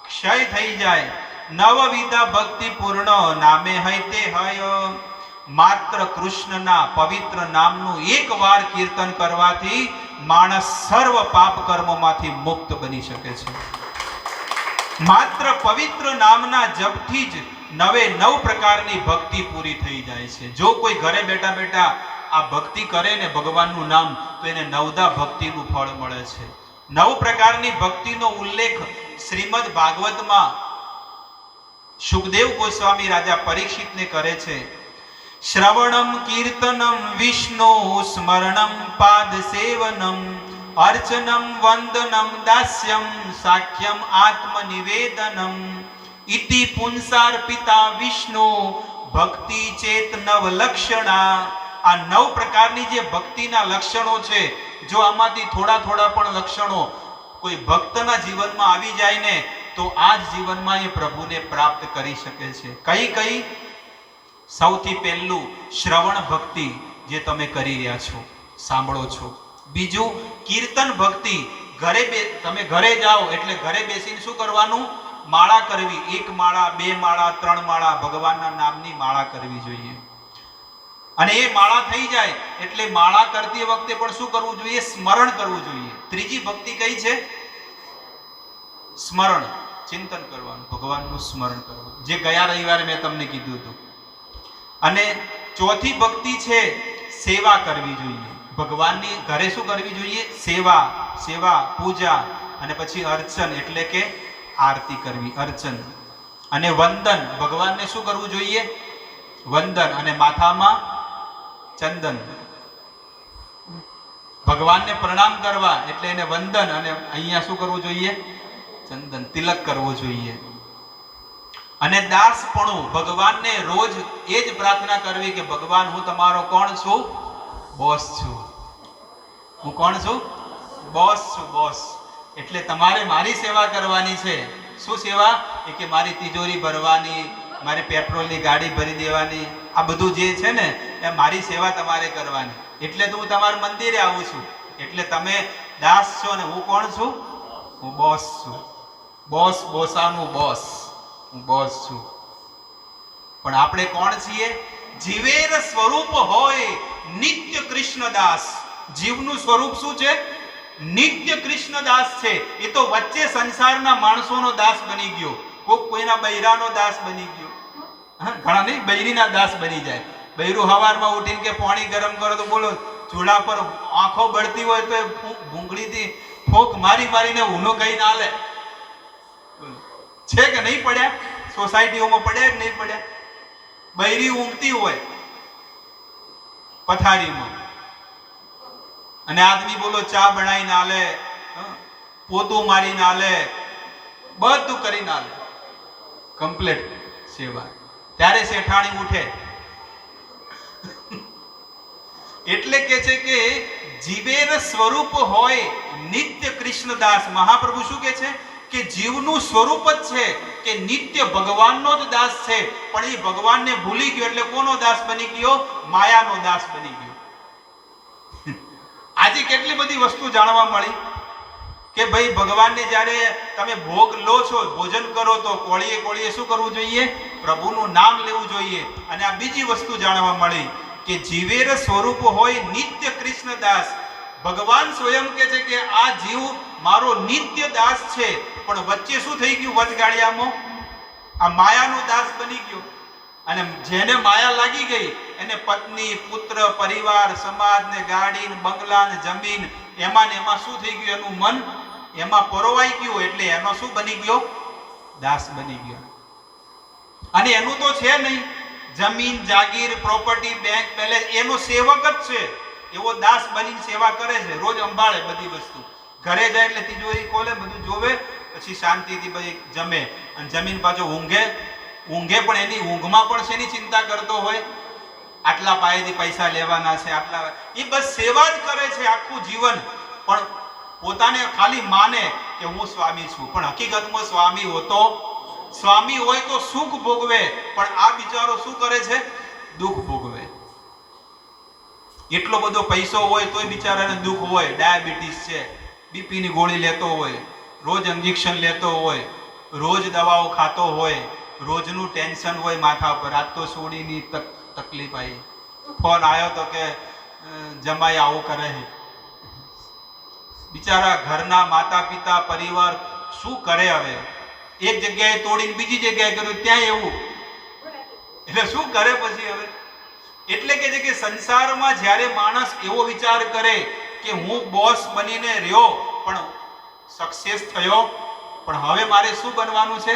ક્ષય થઈ જાય. નવવિધા ભક્તિ પૂર્ણ નામે હૈ તે હય. માત્ર કૃષ્ણના પવિત્ર નામનું એકવાર કીર્તન કરવાથી માણસ સર્વ પાપ કર્મોમાંથી મુક્ત બની શકે છે. માત્ર પવિત્ર નામના જપથી જ 99 પ્રકારની ભક્તિ પૂરી થઈ જાય છે. જો કોઈ ઘરે બેઠા બેઠા આ ભક્તિ કરે ને ભગવાનનું નામ, તો એને 9દા ભક્તિનું ફળ મળે છે. 9 પ્રકારની ભક્તિનો ઉલ્લેખ શ્રીમદ ભાગવતમાં સુખદેવ ગોસ્વામી રાજા પરીક્ષિતને કરે છે. શ્રવણમ કીર્તનમ વિષ્ણુ સ્મરણમ પાદ સેવનમ અર્ચનમ વંદનમ દાસ્યમ સાખ્યમ આત્મનિવેદનમ ઇતિ પુંસાર્પિતા વિષ્ણુ ભક્તિ ચેત નવ લક્ષણા. આ 9 પ્રકારની જે ભક્તિના લક્ષણો છે, જો આમાંથી થોડા થોડા પણ લક્ષણો કોઈ ભક્તના જીવનમાં આવી જાય ને, તો આ જ જીવનમાં એ પ્રભુને પ્રાપ્ત કરી શકે છે. કઈ કઈ? સૌથી પહેલું શ્રવણ ભક્તિ, જે તમે કરી રહ્યા છો, સાંભળો છો. બીજું કીર્તન ભક્તિ. તમે ઘરે જાઓ એટલે ઘરે બેસીને શું કરવાનું? માળા કરવી. 1 માળા, 2 માળા, 3 માળા ભગવાનના નામની માળા કરવી જોઈએ. અને એ માળા થઈ જાય એટલે માળા કરતી વખતે પણ શું કરવું જોઈએ? સ્મરણ કરવું જોઈએ. ત્રીજી ભક્તિ કઈ છે? સ્મરણ, ચિંતન કરવાનું, ભગવાનનું સ્મરણ કરવાનું, જે ગયા રવિવારે મેં તમને કીધું હતું. અને ચોથી ભક્તિ છે સેવા કરવી જોઈએ. ભગવાનની ઘરે શું કરવી જોઈએ? સેવા, પૂજા, અને પછી અર્ચન એટલે કે આરતી કરવી, અર્ચન. અને વંદન, ભગવાનને શું કરવું જોઈએ? વંદન. અને માથામાં ચંદન. ભગવાનને પ્રણામ કરવા એટલે એને વંદન, અને અહીંયા શું કરવું જોઈએ? ચંદન, તિલક કરવો જોઈએ. અને દાસપણું, ભગવાનને રોજ એ જ પ્રાર્થના કરવી કે ભગવાન, હું તમારો કોણ છું? બોસ છું. હું કોણ છું? બોસ છું. બોસ એટલે તમારે મારી સેવા કરવાની છે. શું સેવા? એ કે મારી તિજોરી ભરવાની, મારી પેટ્રોલની ગાડી ભરી દેવાની, આ બધું જે છે ને એ મારી સેવા તમારે કરવાની. એટલે તો હું તમારા મંદિરે આવું છું. એટલે તમે દાસ છો ને હું કોણ છું? હું બોસ છું. બોસ, બોસાનું બોસ. હું બોસ છું. પણ આપણે કોણ છીએ? જીવેર સ્વરૂપ હોય નિત્ય કૃષ્ણદાસ. જીવનું સ્વરૂપ શું છે? નિત્ય કૃષ્ણદાસ છે. એ તો વચ્ચે સંસારના માણસોનો દાસ બની ગયો. કોઈના બૈરાનો દાસ બની ગયો. ઘણા નહીં, બૈરીના દાસ બની જાય. બૈરું હવારમાં ઉઠીને કે પાણી ગરમ કરો તો બોલો, ચૂલા પર આંખો બળતી હોય તો ભૂંગળીથી ફોક મારીને ઊનો કઈ ના લે. છે કે નહીં પડ્યા? સોસાયટીઓમાં પડ્યા કે નહીં પડ્યા? બૈરી ઊંઘતી હોય પથારીમાં, અને આદમી બોલો ચા બનાવીને આલે, પોતું મારીને આલે, બધું કરીને આલે, કમ્પ્લીટ સેવા. ત્યારે શેઠાણી ઉઠે. એટલે કે છે કે જીવેર સ્વરૂપ હોય નિત્ય કૃષ્ણદાસ. મહાપ્રભુ શું કે છે? કે જીવનું સ્વરૂપ જ છે કે નિત્ય ભગવાનનો જ દાસ છે. પણ એ ભગવાનને ભૂલી ગયો એટલે કોનો દાસ બની ગયો? માયાનો દાસ બની ગયો. આજે કેટલી બધી વસ્તુ જાણવા મળી કે ભાઈ ભગવાનને જ્યારે તમે ભોગ લો છો, ભોજન કરો, તો કોળીએ શું કરવું જોઈએ? પ્રભુનું નામ લેવું જોઈએ. અને આ બીજી વસ્તુ જાણવા મળી કે જીવેર સ્વરૂપ હોય નિત્ય કૃષ્ણદાસ. ભગવાન સ્વયં કહે છે કે આ જીવ મારો નિત્ય દાસ છે. પણ વચ્ચે શું થઈ ગયું? વચગાડિયામાં આ માયાનો દાસ બની ગયો. અને જેને માયા લાગી ગઈ એને પત્ની, પુત્ર, પરિવાર, સમાજ ને ગાડી ને બંગલા ને જમીન, એમાં ને એમાં શું થઈ ગયું? એનું મન એમાં પરોવાઈ ગયું. એટલે એનો શું બની ગયો? દાસ બની ગયો. અને એનું તો છે નહીં, જમીન, જાગીર, પ્રોપર્ટી, બેંક બેલેન્સ, એનો સેવક જ છે. એવો દાસ બનીને સેવા કરે છે. રોજ અંબાળે બધી વસ્તુ. ઘરે જાય એટલે તિજોરી ખોલે, બધું જોવે, પછી શાંતિથી ભાઈ જમે, અને જમીન પાછો ઊંઘે, ઊંઘે પણ એની ઊંઘમાં પણ શેની ચિંતા કરતો હોય? આટલા પાયેથી પૈસા લેવાના છે, આટલા, એ બસ સેવા જ કરે છે આખું જીવન. પણ પોતાને ખાલી માને કે હું સ્વામી છું, પણ હકીકતમાં સ્વામી હોય તો સુખ ભોગવે, પણ આ બિચારો શું કરે છે? દુઃખ ભોગવે. એટલો બધો પૈસો હોય તોય બિચારાને દુઃખ હોય. ડાયાબિટીસ છે, બીપી ની ગોળી લેતો હોય, રોજ ઇન્જેક્શન લેતો હોય, રોજ દવાઓ ખાતો હોય, રોજનું ટેન્શન હોય માથા પર. આજ તો સોડીની તકલીફ આવી, ફોન આવ્યો તો કે જમાઈ આવું કરે છે. બિચારા ઘરના માતા પિતા પરિવાર શું કરે? હવે એક જગ્યાએ તોડીને બીજી જગ્યાએ કર્યું, ત્યાં એવું, એટલે શું કરે પછી હવે? એટલે કે છે કે સંસારમાં જ્યારે માણસ એવો વિચાર કરે કે હું બોસ બનીને રહ્યો પણ સક્સેસ થયો, પણ હવે મારે શું બનવાનું છે?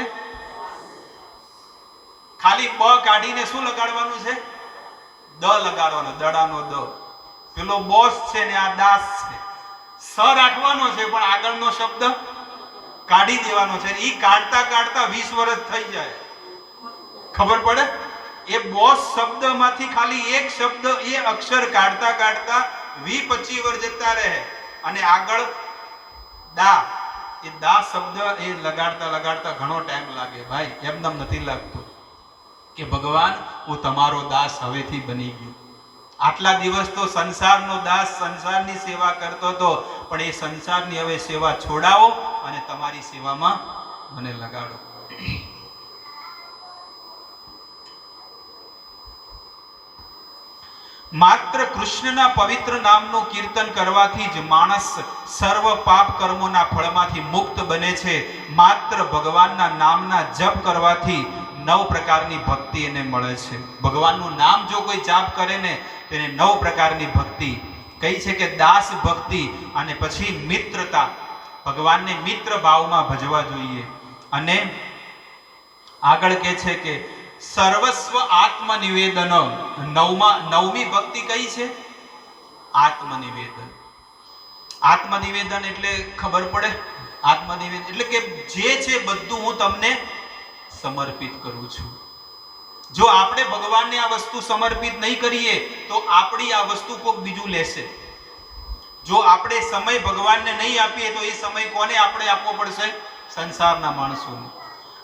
ખાલી બ કાઢીને શું લગાડવાનું છે? દ લગાડવાનો, દડાનો દ. પેલો બોસ છે ને આ દાસ છે. સ રાખવાનો છે પણ આગળનો શબ્દ કાઢી દેવાનો છે. ઈ કાઢતા કાઢતા 20 વર્ષ થઈ જાય, ખબર પડે? એ બોસ શબ્દમાંથી ખાલી એક શબ્દ, એ અક્ષર કાઢતા કાઢતા 20-25 વર્ષ જતા રહે. અને આગળ દા, એ દા શબ્દ એ લગાડતા લગાડતા ઘણો ટાઈમ લાગે ભાઈ. એમનેમ નથી લાગતું કે ભગવાન હું તમારો દાસ હવેથી બની ગયો. આટલા દિવસ તો સંસારનો દાસ, સંસારની સેવા કરતો હતો, પણ એ સંસારની હવે સેવા છોડાવો અને તમારી સેવામાં મને લગાડો. માત્ર કૃષ્ણના પવિત્ર નામનું કીર્તન કરવાથી જ માણસ સર્વ પાપ કર્મોના ફળમાંથી મુક્ત બને છે. માત્ર ભગવાનના નામના જપ કરવાથી 9 પ્રકારની ભક્તિ એને મળે છે. ભગવાનનું નામ જો કોઈ જાપ કરે ને તેને 9 પ્રકારની ભક્તિ કઈ છે કે દાસ ભક્તિ, અને પછી મિત્રતા, ભગવાનને મિત્ર ભાવમાં ભજવા જોઈએ. અને આગળ કે છે કે સર્વસ્વ આત્મનિવેદન. નવમી ભક્તિ કઈ છે? આત્મનિવેદન. આત્મનિવેદન એટલે ખબર પડે? આત્મનિવેદન એટલે કે જે છે બધું હું તમને સમર્પિત કરું છું. જો આપણે ભગવાનને આ વસ્તુ સમર્પિત નહીં કરીએ તો આપણી આ વસ્તુ કોઈ બીજું લેશે. જો આપણે સમય ભગવાનને નહીં આપીએ તો એ સમય કોને આપણે આપવો પડશે? સંસારના માણસોને.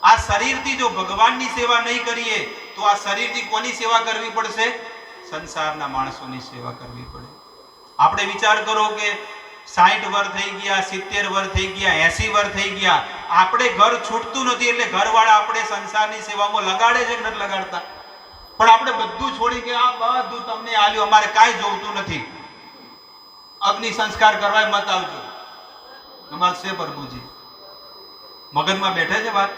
આ શરીરથી જો ભગવાનની સેવા નહીં કરીએ તો આ શરીરથી કોની સેવા કરવી પડશે? સંસારના માણસોની સેવા કરવી પડે. આપણે વિચાર કરો કે 60 વર્ષ થઈ ગયા, 70 વર્ષ થઈ ગયા, 80 વર્ષ થઈ ગયા, આપણે ઘર છૂટતું નથી, એટલે ઘરવાળા આપણે સંસારની સેવામાં લગાડે છે કે નથી લગાડતા? પણ આપણે બધું છોડી કે આ બધું તમને આલ્યું, અમારે કાંઈ જોઈતું નથી, અગ્નિ સંસ્કાર કરવા મત આવજો, અમારે છે પ્રભુજી. મગજમાં બેઠે છે વાત.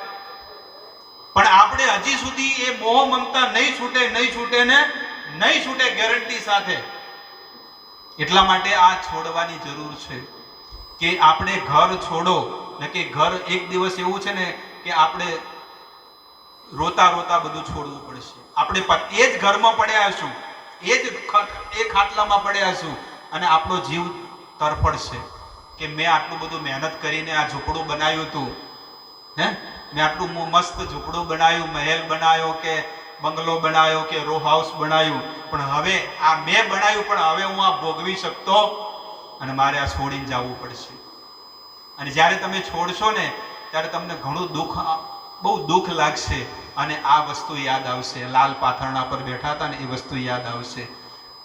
પણ આપણે હજી સુધી એ મોહ મમતા નહીં છૂટે ગેરંટી સાથે. એટલા માટે આ છોડવાની જરૂર છે કે આપણે ઘર છોડો ને, કે ઘર એક દિવસ એવું છે ને કે આપણે રોતા રોતા બધું છોડવું પડશે. આપણે એ જ ઘરમાં પડ્યા હશું, એ ખાટલામાં પડ્યા હશું, અને આપણો જીવ તરફડશે કે મેં આટલું બધું મહેનત કરીને આ ઝૂંપડું બનાવ્યું હતું, મેં આટલું મસ્ત ઝૂંપડું બનાવ્યું, મહેલ બનાવ્યો કે બંગલો બનાવ્યો કે રો હાઉસ બનાવ્યું, પણ હવે આ મેં બનાવ્યું પણ હવે હું આ ભોગવી શકતો અને મારે આ છોડીને જવું પડશે. અને જ્યારે તમે છોડશો ને ત્યારે તમને ઘણું બહુ દુઃખ લાગશે, અને આ વસ્તુ યાદ આવશે. લાલ પાથરણા પર બેઠા હતા ને, એ વસ્તુ યાદ આવશે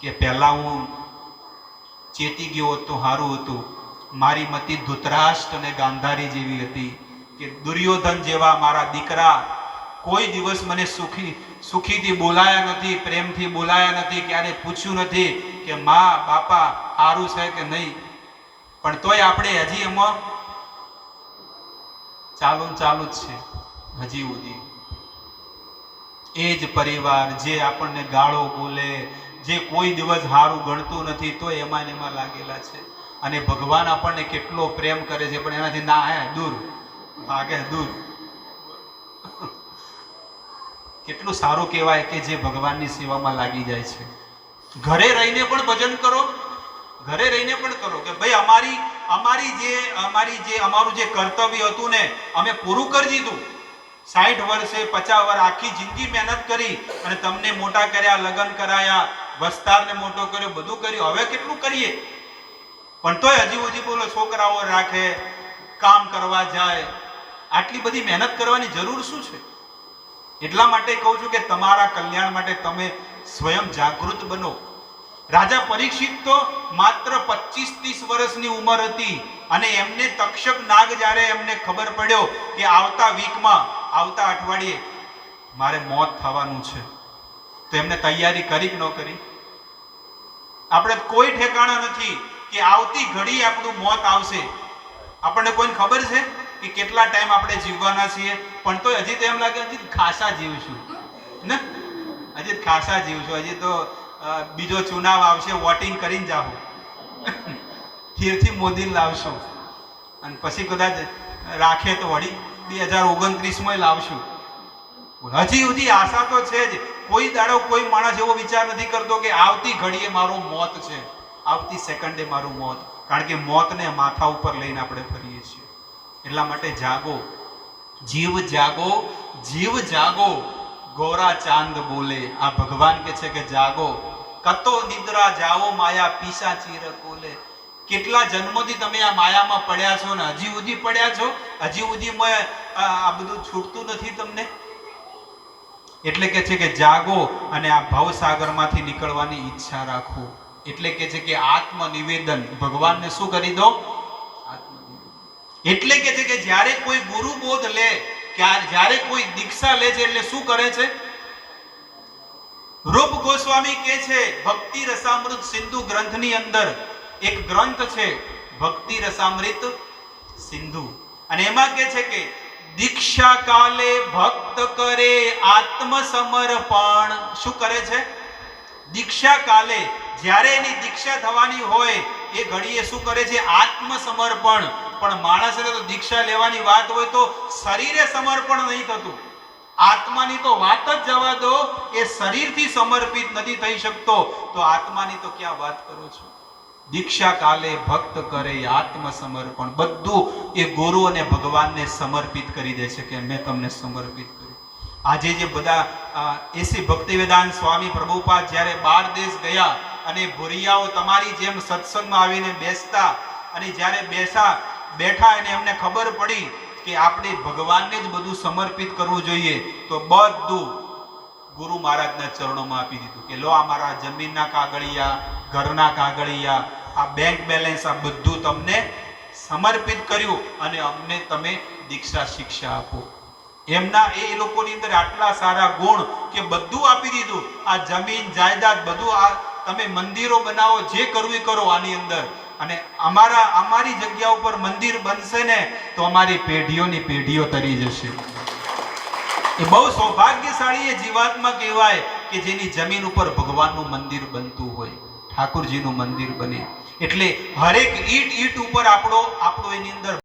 કે પહેલા હું ચેતી ગયો હોત તો સારું હતું. મારી મતિ ધૃતરાષ્ટ્ર અને ગાંધારી જેવી હતી કે દુર્યોધન જેવા મારા દીકરા કોઈ દિવસ મને સુખીથી બોલાયા નથી, પ્રેમથી બોલાયા નથી, ક્યારે પૂછ્યું નથી કે માં બાપા સારું છે કે નહીં. પણ તોય આપણે હજી એમાં ચાલુ જ છે હજી સુધી. એ જ પરિવાર જે આપણને ગાળો બોલે, જે કોઈ દિવસ સારું ગણતું નથી, તો એમાં ને એમાં લાગેલા છે. અને ભગવાન આપણને કેટલો પ્રેમ કરે છે, પણ એનાથી ના દૂર ભાગે, દૂર. કેટલું સારું કહેવાય કે જે ભગવાનની સેવામાં લાગી જાય છે. ઘરે રહીને પણ ભજન કરો, ઘરે રહીને પણ કરો કે ભાઈ અમારું જે કર્તવ્ય હતું ને અમે પૂરું કરી દીધું. 60 વર્ષે 50 વર્ષ આખી જિંદગી મહેનત કરી અને તમને મોટા કર્યા, લગ્ન કરાયા, વસ્તારને મોટો કર્યો, બધું કર્યું. હવે કેટલું કરીએ? પણ તોય હજી સુધી બોલો છોકરાઓ રાખે, કામ કરવા જાય. આટલી બધી મહેનત કરવાની જરૂર શું છે? એટલા માટે કહું છું કે તમારા કલ્યાણ માટે તમે સ્વયં જાગૃત બનો. રાજા પરીક્ષિત તો માત્ર 25-30 વર્ષની ઉંમર હતી અને એમને તક્ષક નાગ જ્યારે એમને ખબર પડ્યો કે આવતા વીકમાં, આવતા અઠવાડિયે મારે મોત થવાનું છે, તો એમને તૈયારી કરી કે ન કરી? આપણે કોઈ ઠેકાણા નથી કે આવતી ઘડી આપણું મોત આવશે. આપણને કોઈને ખબર છે કે કેટલા ટાઈમ આપણે જીવવાના છીએ? પણ તો હજી તો એમ લાગે હજી ખાસા જીવશું ને, હજી ખાસા જીવશું. હજી તો બીજો ચુનાવ આવશે, વોટિંગ કરીને જાઓ, ફેરથી મોદી લાવશું અને પછી કદાચ રાખે તો વળી 2029માં લાવશું. હજી સુધી આશા તો છે જ. કોઈ દાડો કોઈ માણસ એવો વિચાર નથી કરતો કે આવતી ઘડીએ મારું મોત છે, આવતી સેકન્ડે મારું મોત. કારણ કે મોતને માથા ઉપર લઈને આપણે ફરીએ છીએ. એટલા માટે જાગો, જીવ જાગો, જીવ જાગો, ગોરા ચાંદ બોલે. આ ભગવાન કે છે કે જાગો, કતો નિદ્રા જાઓ, માયા પીસાચી રકોલે. કેટલા જન્મોથી તમે આ માયામાં પડ્યા છો ને હજી સુધી પડ્યા છો, હજી સુધી આ બધું છૂટતું નથી તમને. એટલે કે છે કે જાગો અને આ ભવસાગરમાંથી નીકળવાની ઈચ્છા રાખો. એટલે કે છે કે આત્મનિવેદન ભગવાનને શું કરી દો? એટલે કે છે કે જ્યારે કોઈ ગુરુ બોધ લે, જ્યારે કોઈ દીક્ષા લે છે એટલે શું કરે છે? રૂપ ગોસ્વામી કહે છે ભક્તિ રસામૃત સિંધુ ગ્રંથની અંદર એક ગ્રંથ છે ભક્તિ રસામૃત સિંધુ, અને એમાં કહે છે કે દીક્ષા કાલે ભક્ત કરે આત્મસમર્પણ. શું કરે છે? દીક્ષા કાલે જ્યારે એની દીક્ષા થવાની હોય એ ઘડીએ શું કરે છે? આત્મસમર્પણ. પણ માણસને તો દીક્ષા લેવાની વાત હોય તો શરીરે સમર્પણ નહીં થતું. આત્માની તો વાત જ જવા દો, એ શરીરથી સમર્પિત નથી થઈ શકતો, તો આત્માની તો ક્યાં વાત કરો છો? દીક્ષા કાલે ભક્ત કરે આત્મસમર્પણ. બધું એ ગુરુ અને ભગવાનને સમર્પિત કરી દે છે કે મેં તમને સમર્પિત કર્યું. આજે જે બધા એસી ભક્તિવેદાંત સ્વામી પ્રભુપાદ જ્યારે 12 દેશ ગયા અને ભુરિયાઓ તમારી જેમ સત્સંગમાં આવીને બેસતા, અને જ્યારે બેઠા અને એમને ખબર પડી કે આપણે ભગવાનને જ બધું સમર્પિત કરવું જોઈએ, તો બધું ગુરુ મહારાજના ચરણોમાં આપી દીધું કે લો આ મારા જમીનના કાગળિયા, ઘરના કાગળિયા, આ બેંક બેલેન્સ, આ બધું તમને સમર્પિત કર્યું અને અમને તમે દીક્ષા શિક્ષા આપો. એમના એ લોકોની અંદર આટલા સારા ગુણ કે બધું આપી દીધું. આ જમીન જાયદાદ બધું, આ તમે મંદિરો બનાવો, જે કરવું એ કરો આની અંદર, અને અમારી જગ્યા ઉપર મંદિર બનશે ને તો અમારી પેઢીઓની પેઢીઓ તરી જશે. એ બહુ સૌભાગ્યશાળી એ જીવાત્મા કહેવાય કે જેની જમીન ઉપર ભગવાનનું મંદિર બનતું હોય, ઠાકોરજીનું મંદિર બને. એટલે હરેક ઈટ ઉપર આપણો એની અંદર